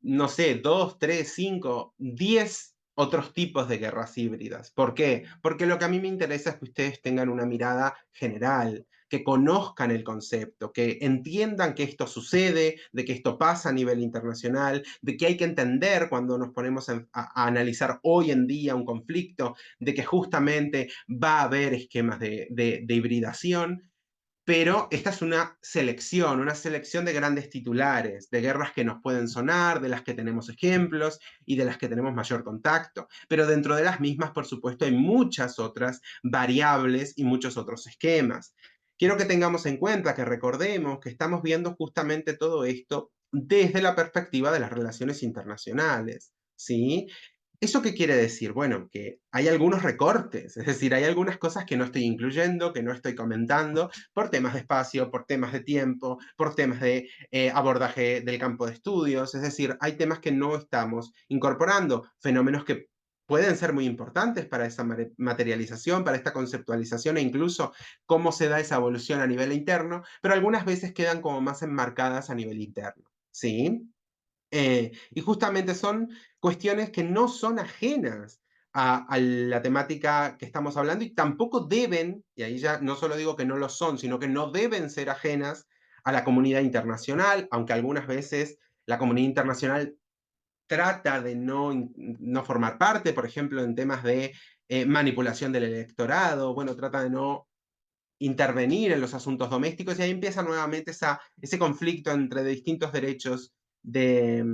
no sé, 2, 3, 5, 10 otros tipos de guerras híbridas. ¿Por qué? Porque lo que a mí me interesa es que ustedes tengan una mirada general, que conozcan el concepto, que entiendan que esto sucede, de que esto pasa a nivel internacional, de que hay que entender cuando nos ponemos a analizar hoy en día un conflicto, de que justamente va a haber esquemas de hibridación, pero esta es una selección de grandes titulares, de guerras que nos pueden sonar, de las que tenemos ejemplos y de las que tenemos mayor contacto. Pero dentro de las mismas, por supuesto, hay muchas otras variables y muchos otros esquemas. Quiero que tengamos en cuenta, que recordemos que estamos viendo justamente todo esto desde la perspectiva de las relaciones internacionales, ¿sí? ¿Eso qué quiere decir? Bueno, que hay algunos recortes, es decir, hay algunas cosas que no estoy incluyendo, que no estoy comentando, por temas de espacio, por temas de tiempo, por temas de abordaje del campo de estudios, es decir, hay temas que no estamos incorporando, fenómenos que pueden ser muy importantes para esa materialización, para esta conceptualización e incluso cómo se da esa evolución a nivel interno, pero algunas veces quedan como más enmarcadas a nivel interno, ¿sí? Y justamente son cuestiones que no son ajenas a la temática que estamos hablando y tampoco deben, y ahí ya no solo digo que no lo son, sino que no deben ser ajenas a la comunidad internacional, aunque algunas veces la comunidad internacional trata de no formar parte, por ejemplo, en temas de manipulación del electorado, bueno, trata de no intervenir en los asuntos domésticos y ahí empieza nuevamente ese conflicto entre distintos derechos de,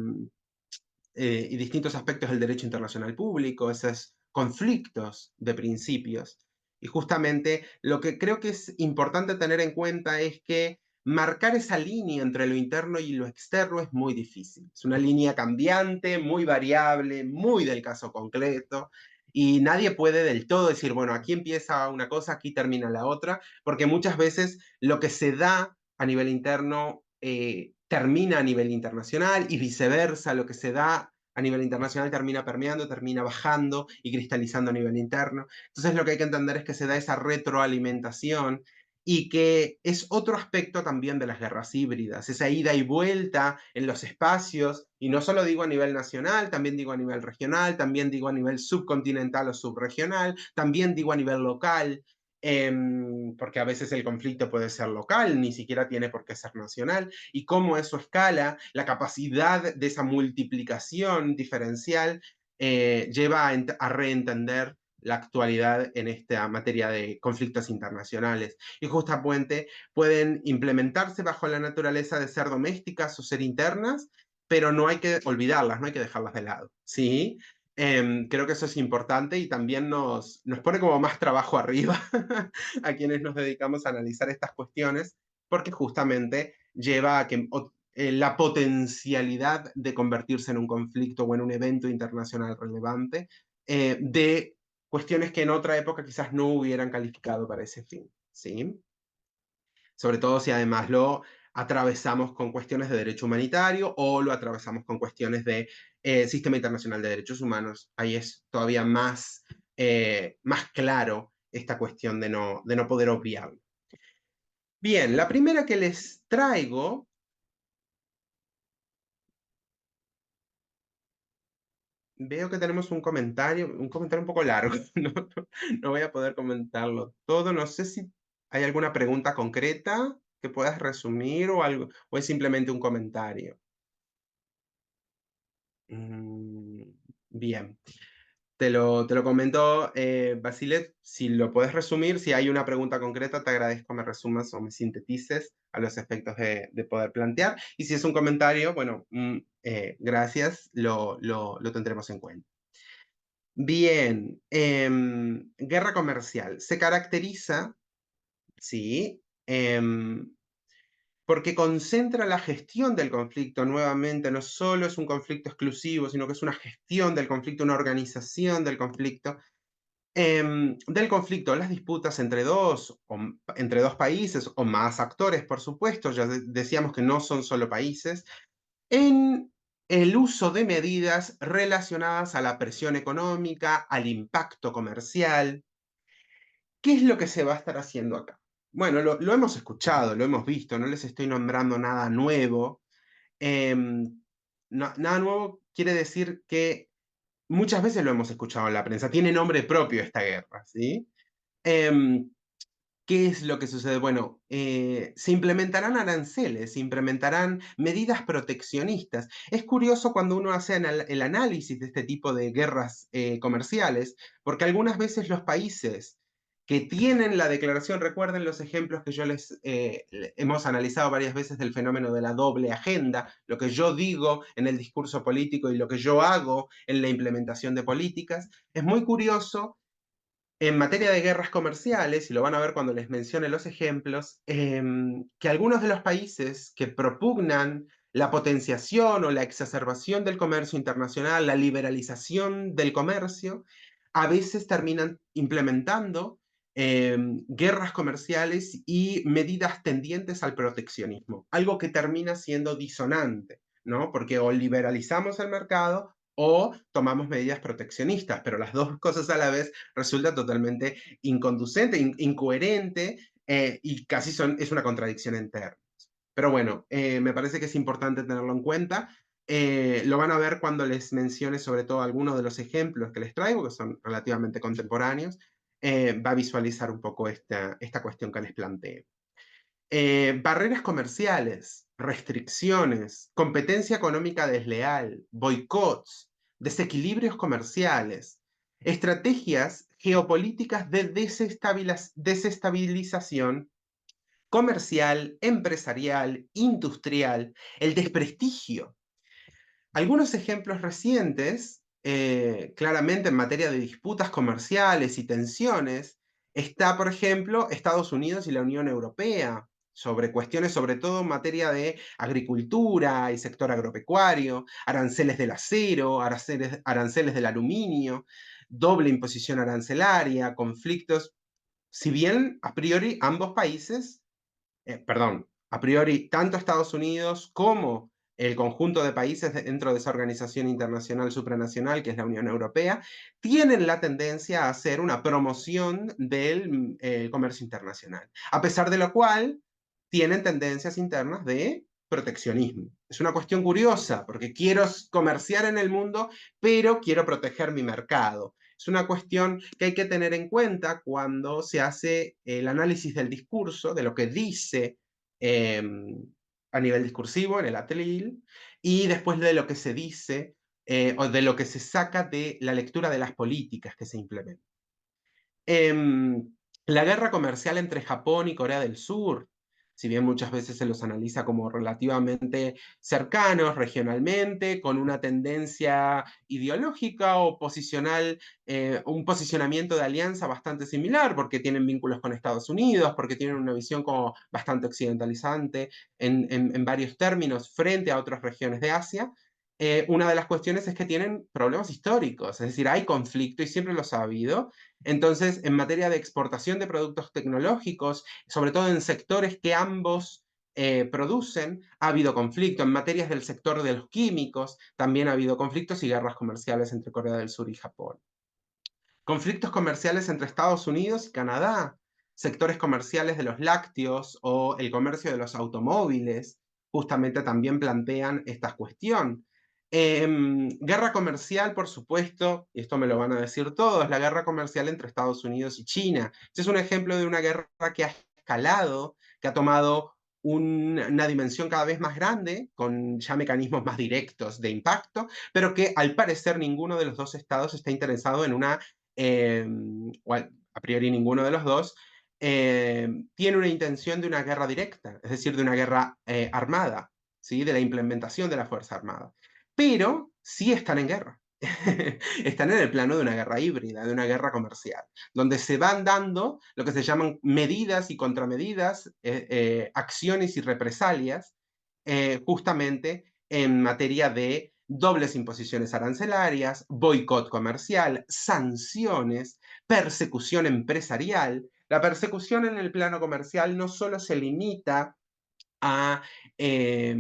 y distintos aspectos del derecho internacional público, esos conflictos de principios. Y justamente lo que creo que es importante tener en cuenta es que marcar esa línea entre lo interno y lo externo es muy difícil. Es una línea cambiante, muy variable, muy del caso concreto. Y nadie puede del todo decir, bueno, aquí empieza una cosa, aquí termina la otra, porque muchas veces lo que se da a nivel interno termina a nivel internacional y viceversa, lo que se da a nivel internacional termina permeando, termina bajando y cristalizando a nivel interno. Entonces lo que hay que entender es que se da esa retroalimentación y que es otro aspecto también de las guerras híbridas, esa ida y vuelta en los espacios, y no solo digo a nivel nacional, también digo a nivel regional, también digo a nivel subcontinental o subregional, también digo a nivel local, porque a veces el conflicto puede ser local, ni siquiera tiene por qué ser nacional, y cómo eso escala, la capacidad de esa multiplicación diferencial lleva a reentender la actualidad en esta materia de conflictos internacionales. Y justamente pueden implementarse bajo la naturaleza de ser domésticas o ser internas, pero no hay que olvidarlas, no hay que dejarlas de lado, ¿sí? Creo que eso es importante y también nos pone como más trabajo arriba a quienes nos dedicamos a analizar estas cuestiones, porque justamente lleva a que la potencialidad de convertirse en un conflicto o en un evento internacional relevante de cuestiones que en otra época quizás no hubieran calificado para ese fin, ¿sí? Sobre todo si además lo atravesamos con cuestiones de derecho humanitario o lo atravesamos con cuestiones de Sistema Internacional de Derechos Humanos. Ahí es todavía más claro esta cuestión de no poder obviarlo. Bien, la primera que les traigo, veo que tenemos un comentario un poco largo, no voy a poder comentarlo todo, no sé si hay alguna pregunta concreta que puedas resumir o algo, o es simplemente un comentario. Mm, bien, te lo comento, Basile, si lo puedes resumir, si hay una pregunta concreta, te agradezco me resumas o me sintetices a los efectos de poder plantear. Y si es un comentario, bueno, gracias, lo tendremos en cuenta. Bien, guerra comercial. Se caracteriza, sí, porque concentra la gestión del conflicto nuevamente, no solo es un conflicto exclusivo, sino que es una gestión del conflicto, una organización del conflicto, las disputas entre dos países o más actores, por supuesto, ya decíamos que no son solo países, en el uso de medidas relacionadas a la presión económica, al impacto comercial, ¿Qué es lo que se va a estar haciendo acá? Bueno, lo hemos escuchado, lo hemos visto, no les estoy nombrando nada nuevo. Nada nuevo quiere decir que muchas veces lo hemos escuchado en la prensa, tiene nombre propio esta guerra, ¿sí? Em, ¿Qué es lo que sucede? Bueno, se implementarán aranceles, se implementarán medidas proteccionistas. Es curioso cuando uno hace el análisis de este tipo de guerras comerciales, porque algunas veces los países que tienen la declaración, recuerden los ejemplos que yo hemos analizado varias veces del fenómeno de la doble agenda, lo que yo digo en el discurso político y lo que yo hago en la implementación de políticas. Es muy curioso en materia de guerras comerciales, y lo van a ver cuando les mencione los ejemplos, que algunos de los países que propugnan la potenciación o la exacerbación del comercio internacional, la liberalización del comercio, a veces terminan implementando guerras comerciales y medidas tendientes al proteccionismo, algo que termina siendo disonante, ¿no? Porque o liberalizamos el mercado o tomamos medidas proteccionistas, pero las dos cosas a la vez resulta totalmente inconducente, incoherente y casi es una contradicción en términos. Pero bueno, me parece que es importante tenerlo en cuenta. Lo van a ver cuando les mencione sobre todo algunos de los ejemplos que les traigo, que son relativamente contemporáneos. Va a visualizar un poco esta cuestión que les planteo. Barreras comerciales, restricciones, competencia económica desleal, boicots, desequilibrios comerciales, estrategias geopolíticas de desestabilización comercial, empresarial, industrial, el desprestigio. Algunos ejemplos recientes, claramente en materia de disputas comerciales y tensiones, está, por ejemplo, Estados Unidos y la Unión Europea, sobre cuestiones sobre todo en materia de agricultura y sector agropecuario, aranceles del acero, aranceles del aluminio, doble imposición arancelaria, conflictos, si bien a priori ambos países perdón, a priori, tanto Estados Unidos como el conjunto de países dentro de esa organización internacional supranacional que es la Unión Europea, tienen la tendencia a hacer una promoción del comercio internacional, a pesar de lo cual tienen tendencias internas de proteccionismo. Es una cuestión curiosa, porque quiero comerciar en el mundo, pero quiero proteger mi mercado. Es una cuestión que hay que tener en cuenta cuando se hace el análisis del discurso, de lo que dice eh, a nivel discursivo en el atril, y después de lo que se dice o de lo que se saca de la lectura de las políticas que se implementan. La guerra comercial entre Japón y Corea del Sur, si bien muchas veces se los analiza como relativamente cercanos regionalmente, con una tendencia ideológica o posicional, un posicionamiento de alianza bastante similar, porque tienen vínculos con Estados Unidos, porque tienen una visión como bastante occidentalizante en varios términos frente a otras regiones de Asia. Una de las cuestiones es que tienen problemas históricos, es decir, hay conflicto y siempre los ha habido, entonces, en materia de exportación de productos tecnológicos, sobre todo en sectores que ambos producen, ha habido conflicto. En materias del sector de los químicos, también ha habido conflictos y guerras comerciales entre Corea del Sur y Japón. Conflictos comerciales entre Estados Unidos y Canadá, sectores comerciales de los lácteos o el comercio de los automóviles, justamente también plantean esta cuestión. Guerra comercial, por supuesto, y esto me lo van a decir todos, la guerra comercial entre Estados Unidos y China. Este es un ejemplo de una guerra que ha escalado, que ha tomado una dimensión cada vez más grande, con ya mecanismos más directos de impacto, pero que al parecer ninguno de los dos estados está interesado en una o a priori ninguno de los dos, tiene una intención de una guerra directa, es decir, de una guerra armada, ¿sí? De la implementación de la Fuerza Armada. Pero sí están en guerra. Están en el plano de una guerra híbrida, de una guerra comercial, donde se van dando lo que se llaman medidas y contramedidas, acciones y represalias, justamente en materia de dobles imposiciones arancelarias, boicot comercial, sanciones, persecución empresarial. La persecución en el plano comercial no solo se limita a, eh,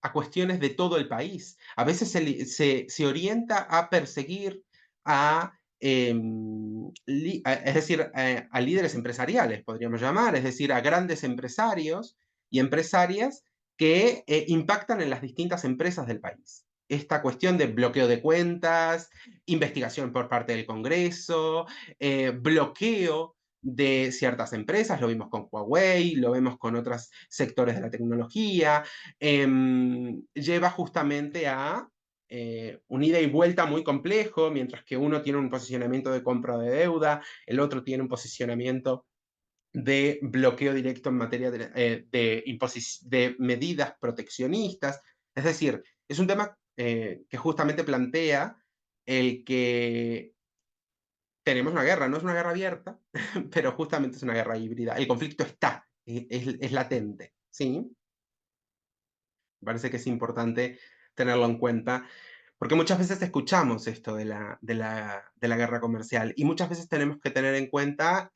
a cuestiones de todo el país. A veces se orienta a perseguir a es decir, a líderes empresariales, podríamos llamar, es decir, a grandes empresarios y empresarias que impactan en las distintas empresas del país. Esta cuestión de bloqueo de cuentas, investigación por parte del Congreso, bloqueo de ciertas empresas, lo vimos con Huawei, lo vemos con otros sectores de la tecnología, lleva justamente a un ida y vuelta muy complejo, mientras que uno tiene un posicionamiento de compra de deuda, el otro tiene un posicionamiento de bloqueo directo en materia de medidas proteccionistas. Es decir, es un tema que justamente plantea el que tenemos una guerra, no es una guerra abierta, pero justamente es una guerra híbrida. El conflicto está, es latente, ¿sí? Me parece que es importante tenerlo en cuenta, porque muchas veces escuchamos esto de la guerra comercial y muchas veces tenemos que tener en cuenta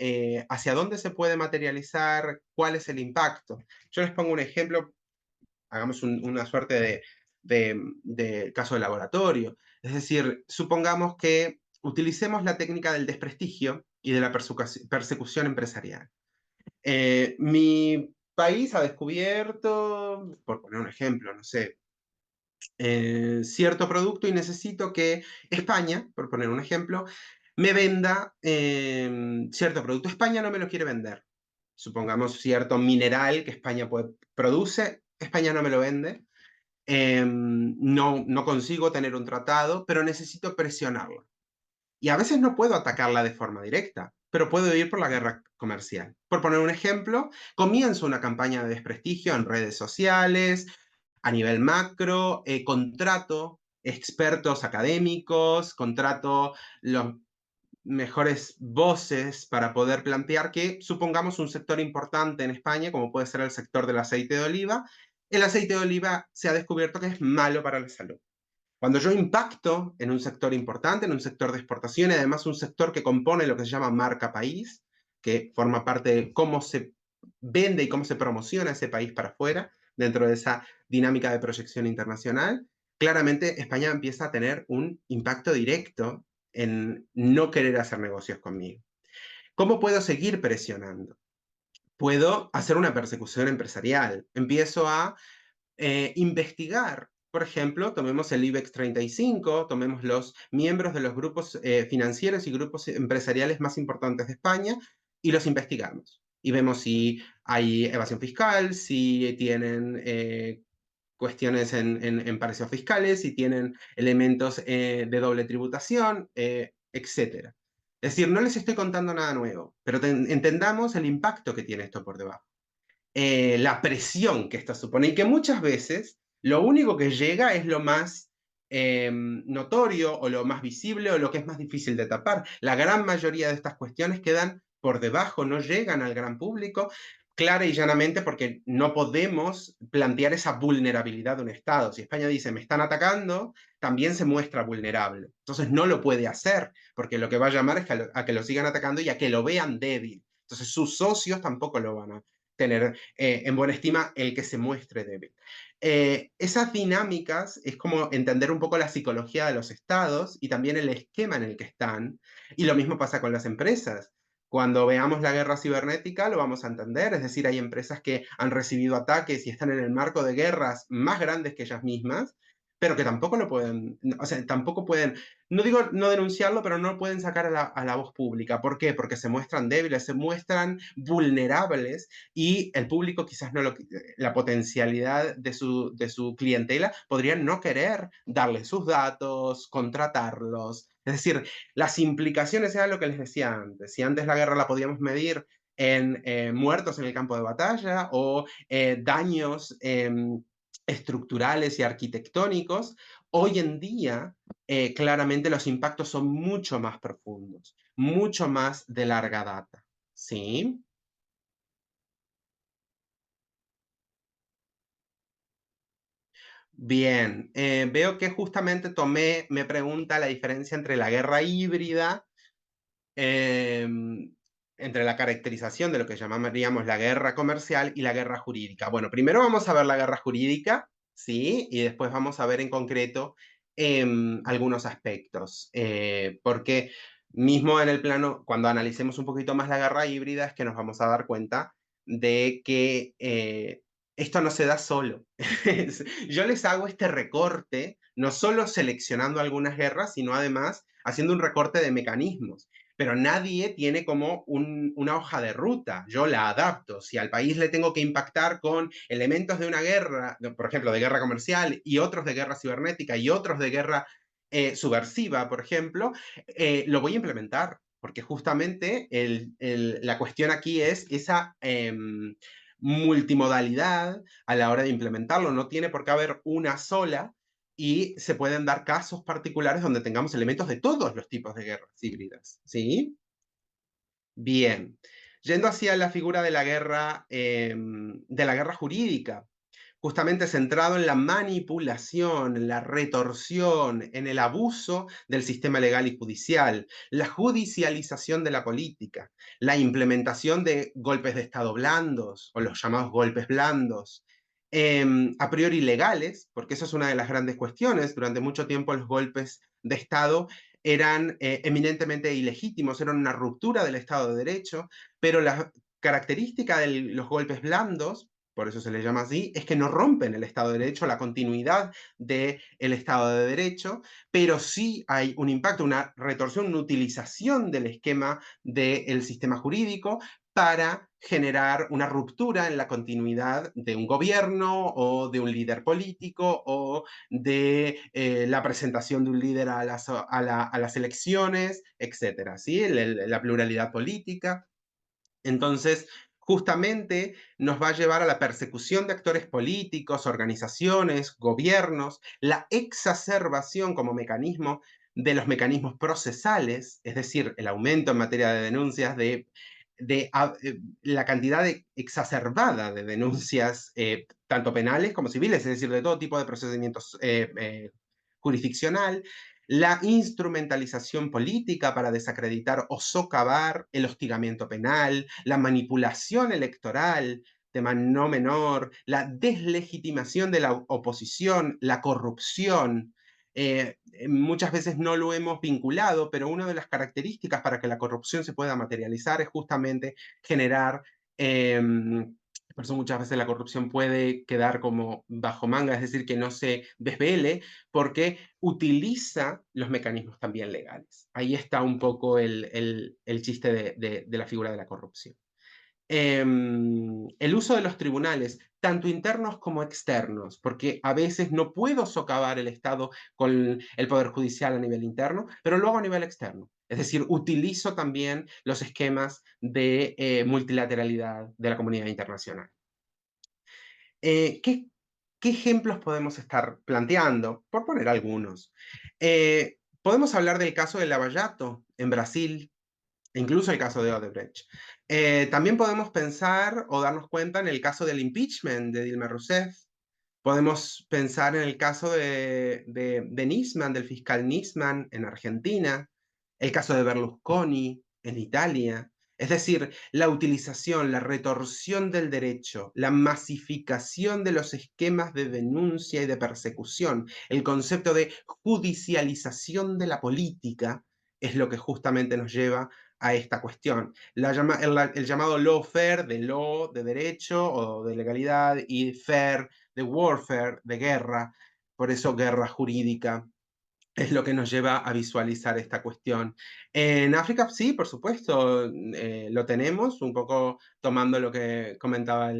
hacia dónde se puede materializar, cuál es el impacto. Yo les pongo un ejemplo, hagamos una suerte de caso de laboratorio. Es decir, supongamos que utilicemos la técnica del desprestigio y de la persecución empresarial. Mi país ha descubierto, por poner un ejemplo, no sé, cierto producto y necesito que España, por poner un ejemplo, me venda cierto producto. España no me lo quiere vender. Supongamos cierto mineral que España produce, España no me lo vende. No consigo tener un tratado, pero necesito presionarlo. Y a veces no puedo atacarla de forma directa, pero puedo ir por la guerra comercial. Por poner un ejemplo, comienzo una campaña de desprestigio en redes sociales, a nivel macro, contrato expertos académicos, contrato los mejores voces para poder plantear que, supongamos, un sector importante en España, como puede ser el sector del aceite de oliva, el aceite de oliva se ha descubierto que es malo para la salud. Cuando yo impacto en un sector importante, en un sector de exportación, y además un sector que compone lo que se llama marca país, que forma parte de cómo se vende y cómo se promociona ese país para afuera, dentro de esa dinámica de proyección internacional, claramente España empieza a tener un impacto directo en no querer hacer negocios conmigo. ¿Cómo puedo seguir presionando? Puedo hacer una persecución empresarial. Empiezo a investigar. Por ejemplo, tomemos el IBEX 35, tomemos los miembros de los grupos financieros y grupos empresariales más importantes de España y los investigamos. Y vemos si hay evasión fiscal, si tienen cuestiones en paraísos fiscales, si tienen elementos de doble tributación, etc. Es decir, no les estoy contando nada nuevo, pero entendamos el impacto que tiene esto por debajo, la presión que esto supone y que muchas veces lo único que llega es lo más notorio o lo más visible o lo que es más difícil de tapar. La gran mayoría de estas cuestiones quedan por debajo, no llegan al gran público, clara y llanamente porque no podemos plantear esa vulnerabilidad de un Estado. Si España dice, me están atacando, también se muestra vulnerable. Entonces no lo puede hacer, porque lo que va a llamar es a que lo sigan atacando y a que lo vean débil. Entonces sus socios tampoco lo van a tener en buena estima el que se muestre débil. Esas dinámicas es como entender un poco la psicología de los estados y también el esquema en el que están. Y lo mismo pasa con las empresas. Cuando veamos la guerra cibernética lo vamos a entender, es decir, hay empresas que han recibido ataques y están en el marco de guerras más grandes que ellas mismas, pero que tampoco lo pueden, o sea, tampoco pueden, no digo no denunciarlo, pero no lo pueden sacar a la voz pública. ¿Por qué? Porque se muestran débiles, se muestran vulnerables y el público quizás no la potencialidad de su clientela podría no querer darle sus datos, contratarlos. Es decir, las implicaciones era lo que les decía antes. Si antes la guerra la podíamos medir en muertos en el campo de batalla o daños estructurales y arquitectónicos, hoy en día claramente los impactos son mucho más profundos, mucho más de larga data. ¿Sí? Bien, veo que justamente me pregunta la diferencia entre la guerra híbrida, entre la caracterización de lo que llamaríamos la guerra comercial y la guerra jurídica. Bueno, primero vamos a ver la guerra jurídica, ¿sí? Y después vamos a ver en concreto algunos aspectos. Porque Mismo en el plano, cuando analicemos un poquito más la guerra híbrida, es que nos vamos a dar cuenta de que esto no se da solo. Yo les hago este recorte, no solo seleccionando algunas guerras, sino además haciendo un recorte de mecanismos. Pero nadie tiene como una hoja de ruta. Yo la adapto. Si al país le tengo que impactar con elementos de una guerra, por ejemplo, de guerra comercial, y otros de guerra cibernética, y otros de guerra subversiva, por ejemplo, lo voy a implementar, porque justamente la cuestión aquí es esa multimodalidad a la hora de implementarlo. No tiene por qué haber una sola y se pueden dar casos particulares donde tengamos elementos de todos los tipos de guerras híbridas. ¿Sí? Bien. Yendo hacia la figura de la guerra jurídica, justamente centrado en la manipulación, en la retorsión, en el abuso del sistema legal y judicial, la judicialización de la política, la implementación de golpes de Estado blandos o los llamados golpes blandos, a priori legales, porque eso es una de las grandes cuestiones. Durante mucho tiempo los golpes de Estado eran eminentemente ilegítimos, eran una ruptura del Estado de Derecho, pero la característica de los golpes blandos, por eso se les llama así, es que no rompen el Estado de Derecho, la continuidad del Estado de Derecho, pero sí hay un impacto, una retorsión, una utilización del esquema del sistema jurídico para generar una ruptura en la continuidad de un gobierno o de un líder político o de la presentación de un líder a las elecciones, etcétera, ¿sí? La pluralidad política. Entonces, justamente nos va a llevar a la persecución de actores políticos, organizaciones, gobiernos, la exacerbación como mecanismo de los mecanismos procesales, es decir, el aumento en materia de denuncias la cantidad exacerbada de denuncias, tanto penales como civiles, es decir, de todo tipo de procedimientos jurisdiccional, la instrumentalización política para desacreditar o socavar el hostigamiento penal, la manipulación electoral, tema no menor, la deslegitimación de la oposición, la corrupción. Muchas veces no lo hemos vinculado, pero una de las características para que la corrupción se pueda materializar es justamente generar por eso muchas veces la corrupción puede quedar como bajo manga, es decir, que no se desvele, porque utiliza los mecanismos también legales. Ahí está un poco el chiste de la figura de la corrupción. El uso de los tribunales, tanto internos como externos, porque a veces no puedo socavar el Estado con el Poder Judicial a nivel interno, pero luego a nivel externo. Es decir, utilizo también los esquemas de multilateralidad de la comunidad internacional. ¿Qué, ¿Qué ejemplos podemos estar planteando? Por poner algunos. Podemos hablar del caso de Lavallato en Brasil, e incluso el caso de Odebrecht. También podemos pensar o darnos cuenta en el caso del impeachment de Dilma Rousseff. Podemos pensar en el caso de Nisman, del fiscal Nisman en Argentina, el caso de Berlusconi en Italia. Es decir, la utilización, la retorsión del derecho, la masificación de los esquemas de denuncia y de persecución, el concepto de judicialización de la política es lo que justamente nos lleva a esta cuestión. El llamado lawfare, de law, de derecho o de legalidad, y fair, de warfare, de guerra, por eso guerra jurídica, es lo que nos lleva a visualizar esta cuestión. En África, sí, por supuesto, lo tenemos, un poco tomando lo que comentaba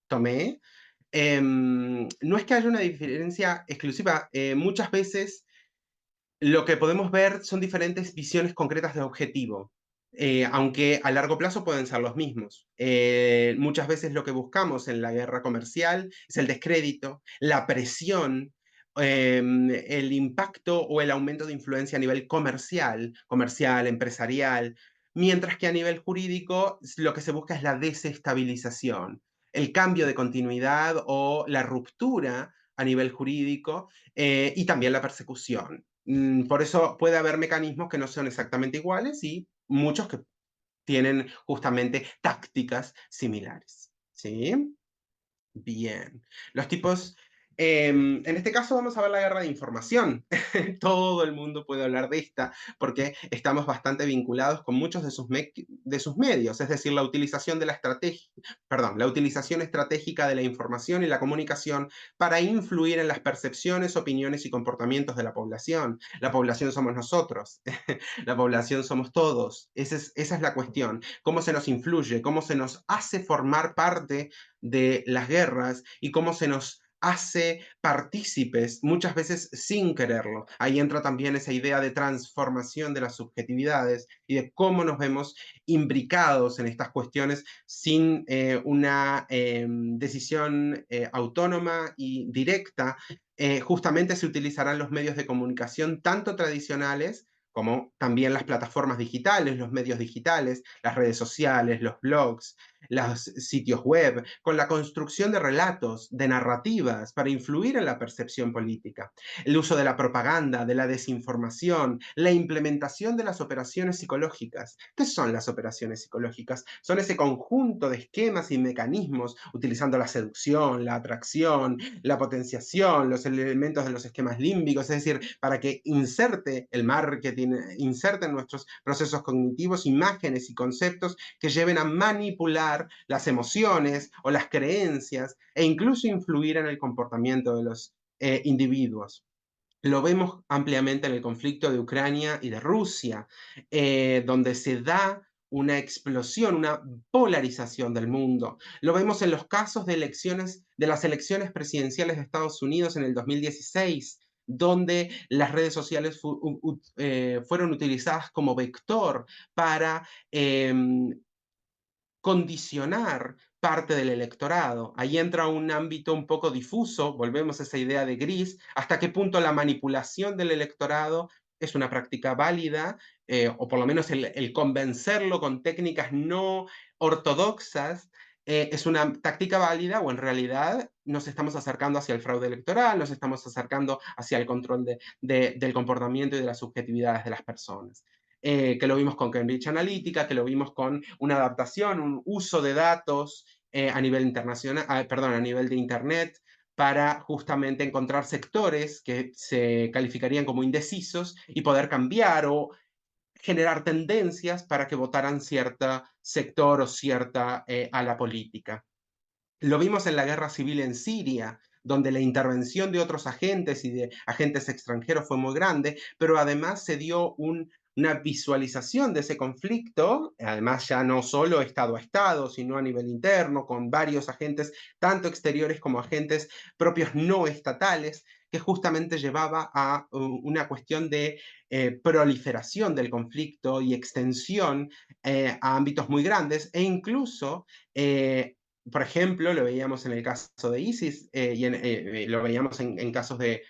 Tomé. No es que haya una diferencia exclusiva, muchas veces lo que podemos ver son diferentes visiones concretas de objetivo, aunque a largo plazo pueden ser los mismos. Muchas veces lo que buscamos en la guerra comercial es el descrédito, la presión, el impacto o el aumento de influencia a nivel comercial, empresarial, mientras que a nivel jurídico lo que se busca es la desestabilización, el cambio de continuidad o la ruptura a nivel jurídico, y también la persecución. Por eso puede haber mecanismos que no son exactamente iguales y muchos que tienen justamente tácticas similares. ¿Sí? Bien. Los tipos En este caso vamos a ver la guerra de información. Todo el mundo puede hablar de esta porque estamos bastante vinculados con muchos de sus medios, es decir, la utilización estratégica de la información y la comunicación para influir en las percepciones, opiniones y comportamientos de la población. La población somos nosotros, la población somos todos. Esa es la cuestión. Cómo se nos influye, cómo se nos hace formar parte de las guerras y cómo se nos hace partícipes, muchas veces sin quererlo. Ahí entra también esa idea de transformación de las subjetividades y de cómo nos vemos imbricados en estas cuestiones sin una decisión autónoma y directa. Justamente se utilizarán los medios de comunicación tanto tradicionales como también las plataformas digitales, los medios digitales, las redes sociales, los blogs, los sitios web, con la construcción de relatos, de narrativas, para influir en la percepción política. El uso de la propaganda, de la desinformación, la implementación de las operaciones psicológicas. ¿Qué son las operaciones psicológicas? Son ese conjunto de esquemas y mecanismos utilizando la seducción, la atracción, la potenciación, los elementos de los esquemas límbicos, es decir, para que inserte el marketing, inserte en nuestros procesos cognitivos imágenes y conceptos que lleven a manipular las emociones o las creencias e incluso influir en el comportamiento de los individuos. Lo vemos ampliamente en el conflicto de Ucrania y de Rusia, donde se da una explosión, una polarización del mundo. Lo vemos en los casos de elecciones, de las elecciones presidenciales de Estados Unidos en el 2016, donde las redes sociales fueron utilizadas como vector para eh, condicionar parte del electorado. Ahí entra un ámbito un poco difuso, volvemos a esa idea de gris, hasta qué punto la manipulación del electorado es una práctica válida, o por lo menos el convencerlo con técnicas no ortodoxas es una táctica válida, o en realidad nos estamos acercando hacia el fraude electoral, nos estamos acercando hacia el control del comportamiento y de las subjetividades de las personas. Que lo vimos con Cambridge Analytica, que lo vimos con una adaptación, un uso de datos a nivel internacional, perdón, a nivel de Internet, para justamente encontrar sectores que se calificarían como indecisos y poder cambiar o generar tendencias para que votaran cierta sector o cierta a la política. Lo vimos en la guerra civil en Siria, donde la intervención de otros agentes y de agentes extranjeros fue muy grande, pero además se dio una visualización de ese conflicto, además ya no solo Estado a Estado, sino a nivel interno, con varios agentes, tanto exteriores como agentes propios no estatales, que justamente llevaba a una cuestión de proliferación del conflicto y extensión a ámbitos muy grandes e incluso por ejemplo, lo veíamos en el caso de ISIS lo veíamos en casos de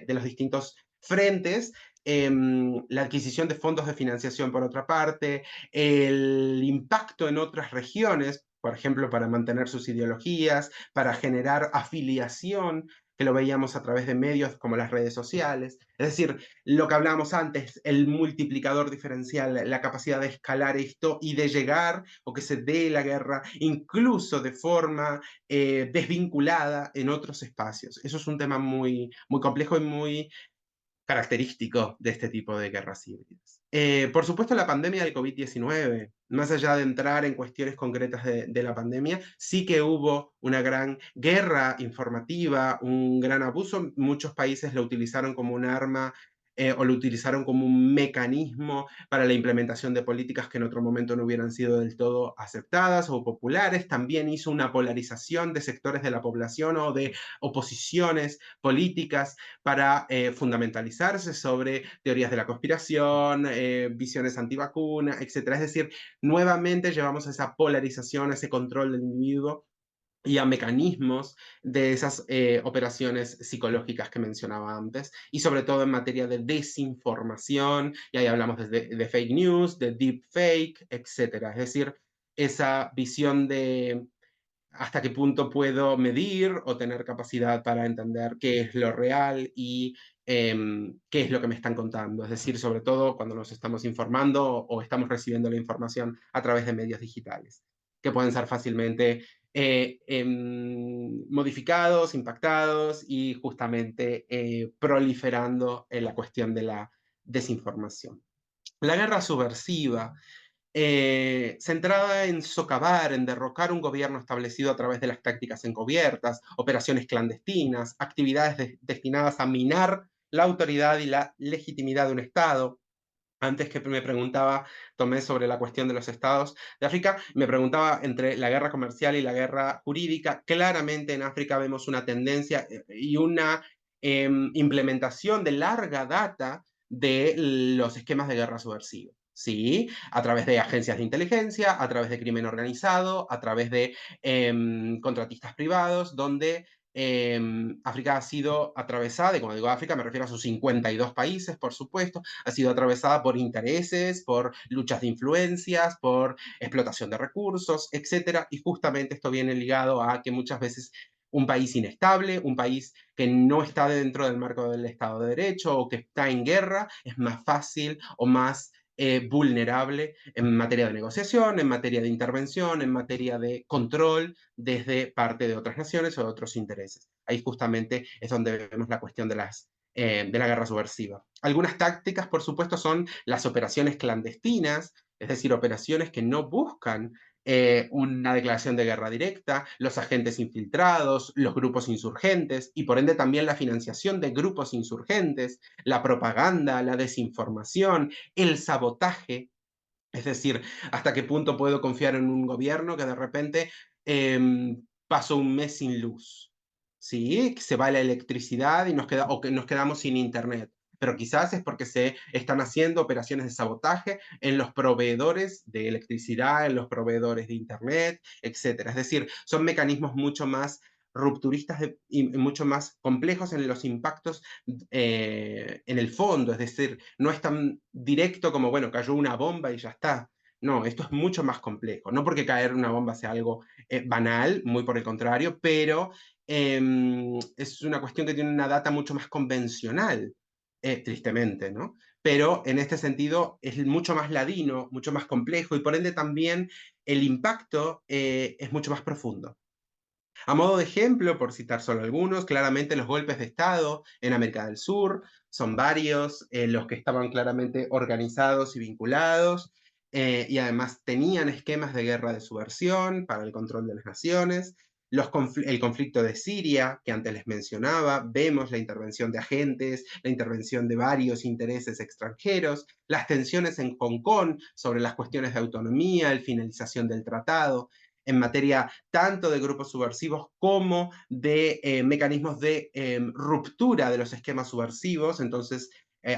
los distintos frentes, la adquisición de fondos de financiación por otra parte, el impacto en otras regiones, por ejemplo, para mantener sus ideologías, para generar afiliación, que lo veíamos a través de medios como las redes sociales. Es decir, lo que hablábamos antes, el multiplicador diferencial, la capacidad de escalar esto y de llegar o que se dé la guerra, incluso de forma desvinculada en otros espacios. Eso es un tema muy, muy complejo y muy característico de este tipo de guerras híbridas. Por supuesto, la pandemia del COVID-19, más allá de entrar en cuestiones concretas de la pandemia, sí que hubo una gran guerra informativa, un gran abuso. Muchos países lo utilizaron como un arma o lo utilizaron como un mecanismo para la implementación de políticas que en otro momento no hubieran sido del todo aceptadas o populares. También hizo una polarización de sectores de la población o de oposiciones políticas para fundamentalizarse sobre teorías de la conspiración, visiones antivacunas, etc. Es decir, nuevamente llevamos a esa polarización, a ese control del individuo y a mecanismos de esas operaciones psicológicas que mencionaba antes, y sobre todo en materia de desinformación, y ahí hablamos de fake news, de deep fake, etc. Es decir, esa visión de hasta qué punto puedo medir o tener capacidad para entender qué es lo real y qué es lo que me están contando. Es decir, sobre todo cuando nos estamos informando o estamos recibiendo la información a través de medios digitales. que pueden ser fácilmente modificados, impactados y justamente proliferando en la cuestión de la desinformación. La guerra subversiva, centrada en socavar, en derrocar un gobierno establecido a través de las tácticas encubiertas, operaciones clandestinas, actividades destinadas a minar la autoridad y la legitimidad de un Estado. Antes que me preguntaba, Tomé, sobre la cuestión de los estados de África, me preguntaba entre la guerra comercial y la guerra jurídica. Claramente en África vemos una tendencia y una implementación de larga data de los esquemas de guerra subversiva. Sí, a través de agencias de inteligencia, a través de crimen organizado, a través de contratistas privados, donde África ha sido atravesada, y cuando digo África me refiero a sus 52 países, por supuesto, ha sido atravesada por intereses, por luchas de influencias, por explotación de recursos, etcétera. Y justamente esto viene ligado a que muchas veces un país inestable, un país que no está dentro del marco del Estado de Derecho o que está en guerra, es más fácil o más vulnerable en materia de negociación, en materia de intervención, en materia de control desde parte de otras naciones o de otros intereses. Ahí justamente es donde vemos la cuestión de la guerra subversiva. Algunas tácticas, por supuesto, son las operaciones clandestinas, es decir, operaciones que no buscan una declaración de guerra directa, los agentes infiltrados, los grupos insurgentes y por ende también la financiación de grupos insurgentes, la propaganda, la desinformación, el sabotaje. Es decir, hasta qué punto puedo confiar en un gobierno que de repente pasó un mes sin luz, ¿sí? Se va la electricidad y o que nos quedamos sin internet. Pero quizás es porque se están haciendo operaciones de sabotaje en los proveedores de electricidad, en los proveedores de internet, etcétera. Es decir, son mecanismos mucho más rupturistas y mucho más complejos en los impactos en el fondo, es decir, no es tan directo como, bueno, cayó una bomba y ya está. No, esto es mucho más complejo. No porque caer una bomba sea algo banal, muy por el contrario, pero es una cuestión que tiene una data mucho más convencional, tristemente, ¿no? Pero en este sentido es mucho más ladino, mucho más complejo y por ende también el impacto es mucho más profundo. A modo de ejemplo, por citar solo algunos, claramente los golpes de Estado en América del Sur son varios, los que estaban claramente organizados y vinculados, y además tenían esquemas de guerra de subversión para el control de las naciones. El conflicto de Siria, que antes les mencionaba, vemos la intervención de agentes, la intervención de varios intereses extranjeros, las tensiones en Hong Kong sobre las cuestiones de autonomía, la finalización del tratado, en materia tanto de grupos subversivos como de mecanismos de ruptura de los esquemas subversivos, entonces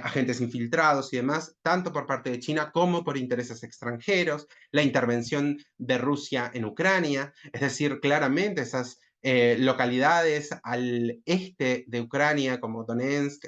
agentes infiltrados y demás, tanto por parte de China como por intereses extranjeros, la intervención de Rusia en Ucrania, es decir, claramente esas localidades al este de Ucrania como Donetsk,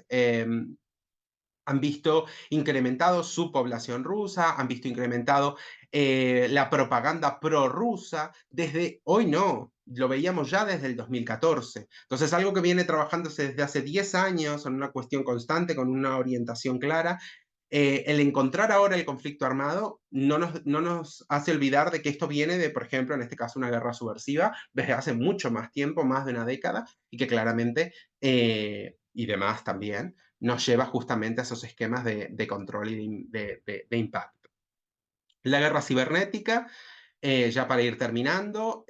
han visto incrementado su población rusa, han visto incrementado la propaganda prorrusa desde hoy no, lo veíamos ya desde el 2014. Entonces, algo que viene trabajándose desde hace 10 años en una cuestión constante, con una orientación clara. El encontrar ahora el conflicto armado no nos hace olvidar de que esto viene de, por ejemplo, en este caso, una guerra subversiva desde hace mucho más tiempo, más de una década, y que claramente, y demás también, nos lleva justamente a esos esquemas de control y de impacto. La guerra cibernética, ya para ir terminando,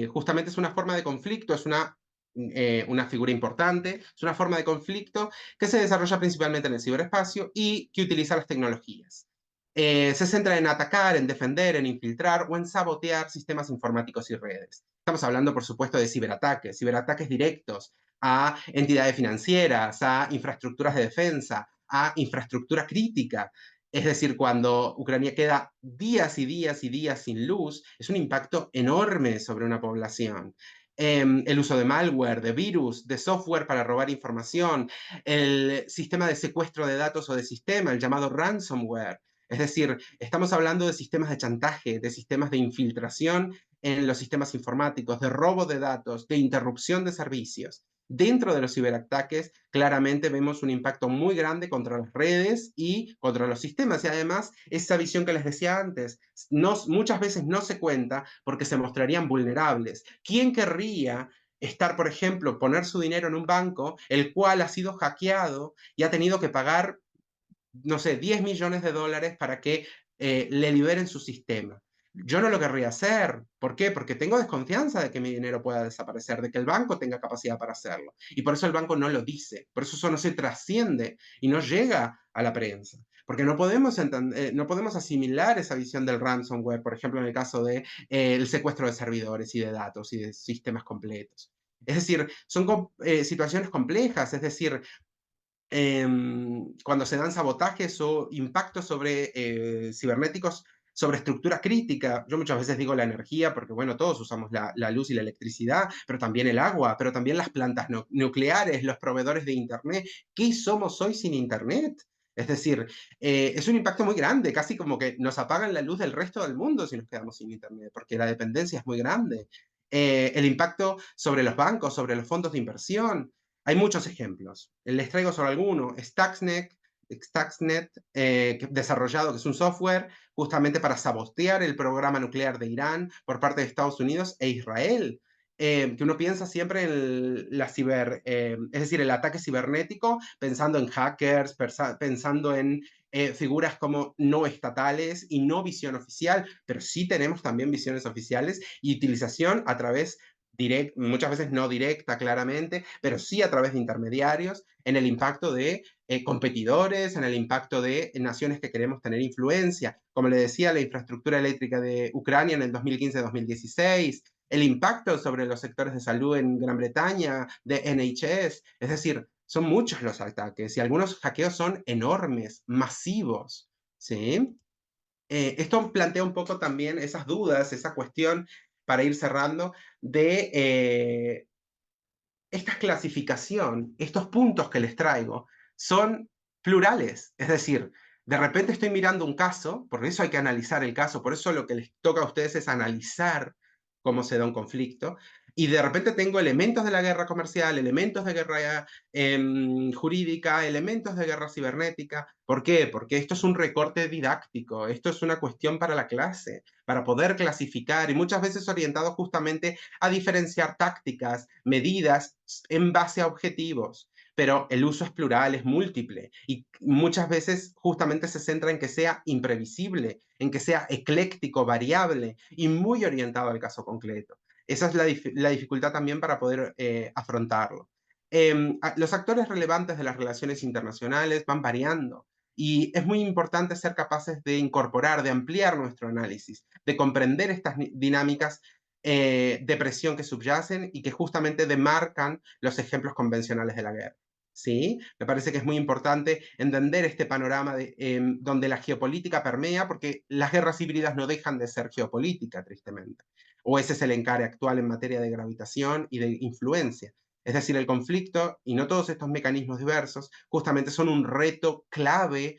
justamente es una forma de conflicto, es una figura importante, es una forma de conflicto que se desarrolla principalmente en el ciberespacio y que utiliza las tecnologías. Se centra en atacar, en defender, en infiltrar o en sabotear sistemas informáticos y redes. Estamos hablando, por supuesto, de ciberataques directos a entidades financieras, a infraestructuras de defensa, a infraestructura crítica. Es decir, cuando Ucrania queda días y días y días sin luz, es un impacto enorme sobre una población. El uso de malware, de virus, de software para robar información, el sistema de secuestro de datos o de sistema, el llamado ransomware. Es decir, estamos hablando de sistemas de chantaje, de sistemas de infiltración en los sistemas informáticos, de robo de datos, de interrupción de servicios, Dentro de los ciberataques, claramente vemos un impacto muy grande contra las redes y contra los sistemas. Y además, esa visión que les decía antes, muchas veces no se cuenta porque se mostrarían vulnerables. ¿Quién querría estar, por ejemplo, poner su dinero en un banco, el cual ha sido hackeado y ha tenido que pagar, no sé, 10 millones de dólares para que le liberen su sistema? Yo no lo querría hacer. ¿Por qué? Porque tengo desconfianza de que mi dinero pueda desaparecer, de que el banco tenga capacidad para hacerlo. Y por eso el banco no lo dice. Por eso no se trasciende y no llega a la prensa. Porque no podemos asimilar esa visión del ransomware, por ejemplo, en el caso del el secuestro de servidores y de datos y de sistemas completos. Es decir, son situaciones complejas, es decir, cuando se dan sabotajes o impactos sobre cibernéticos sobre estructura crítica. Yo muchas veces digo la energía, porque bueno, todos usamos la luz y la electricidad, pero también el agua, pero también las plantas nucleares, los proveedores de Internet. ¿Qué somos hoy sin Internet? Es decir, es un impacto muy grande, casi como que nos apagan la luz del resto del mundo si nos quedamos sin Internet, porque la dependencia es muy grande. El impacto sobre los bancos, sobre los fondos de inversión, hay muchos ejemplos. Les traigo solo alguno. Stuxnet, desarrollado, que es un software justamente para sabotear el programa nuclear de Irán por parte de Estados Unidos e Israel. Que uno piensa siempre en es decir, el ataque cibernético, pensando en hackers, pensando en figuras como no estatales y no visión oficial, pero sí tenemos también visiones oficiales y utilización a través muchas veces no directa claramente, pero sí a través de intermediarios, en el impacto de competidores, en el impacto de naciones que queremos tener influencia. Como le decía, la infraestructura eléctrica de Ucrania en el 2015-2016, el impacto sobre los sectores de salud en Gran Bretaña, de NHS, es decir, son muchos los ataques y algunos hackeos son enormes, masivos, ¿sí? Esto plantea un poco también esas dudas, esa cuestión, para ir cerrando, de esta clasificación, estos puntos que les traigo, son plurales. Es decir, de repente estoy mirando un caso, por eso hay que analizar el caso, por eso lo que les toca a ustedes es analizar cómo se da un conflicto, y de repente tengo elementos de la guerra comercial, elementos de guerra jurídica, elementos de guerra cibernética. ¿Por qué? Porque esto es un recorte didáctico, esto es una cuestión para la clase, para poder clasificar y muchas veces orientado justamente a diferenciar tácticas, medidas en base a objetivos. Pero el uso es plural, es múltiple y muchas veces justamente se centra en que sea imprevisible, en que sea ecléctico, variable y muy orientado al caso concreto. Esa es la dificultad también para poder afrontarlo. Los actores relevantes de las relaciones internacionales van variando y es muy importante ser capaces de incorporar, de ampliar nuestro análisis, de comprender estas dinámicas de presión que subyacen y que justamente demarcan los ejemplos convencionales de la guerra. ¿Sí? Me parece que es muy importante entender este panorama donde la geopolítica permea, porque las guerras híbridas no dejan de ser geopolítica, tristemente. O ese es el encare actual en materia de gravitación y de influencia. Es decir, el conflicto y no todos estos mecanismos diversos justamente son un reto clave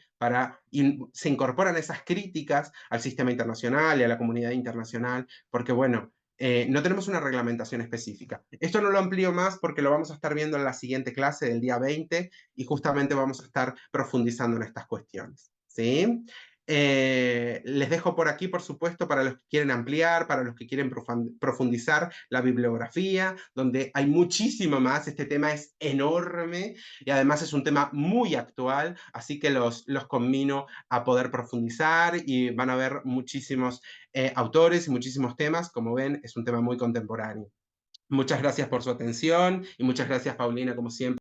se incorporan esas críticas al sistema internacional y a la comunidad internacional, porque bueno, no tenemos una reglamentación específica. Esto no lo amplío más porque lo vamos a estar viendo en la siguiente clase del día 20 y justamente vamos a estar profundizando en estas cuestiones. ¿Sí? Les dejo por aquí, por supuesto, para los que quieren ampliar, para los que quieren profundizar la bibliografía, donde hay muchísimo más. Este tema es enorme y además es un tema muy actual, así que los conmino a poder profundizar y van a ver muchísimos autores y muchísimos temas. Como ven, es un tema muy contemporáneo. Muchas gracias por su atención y muchas gracias, Paulina, como siempre.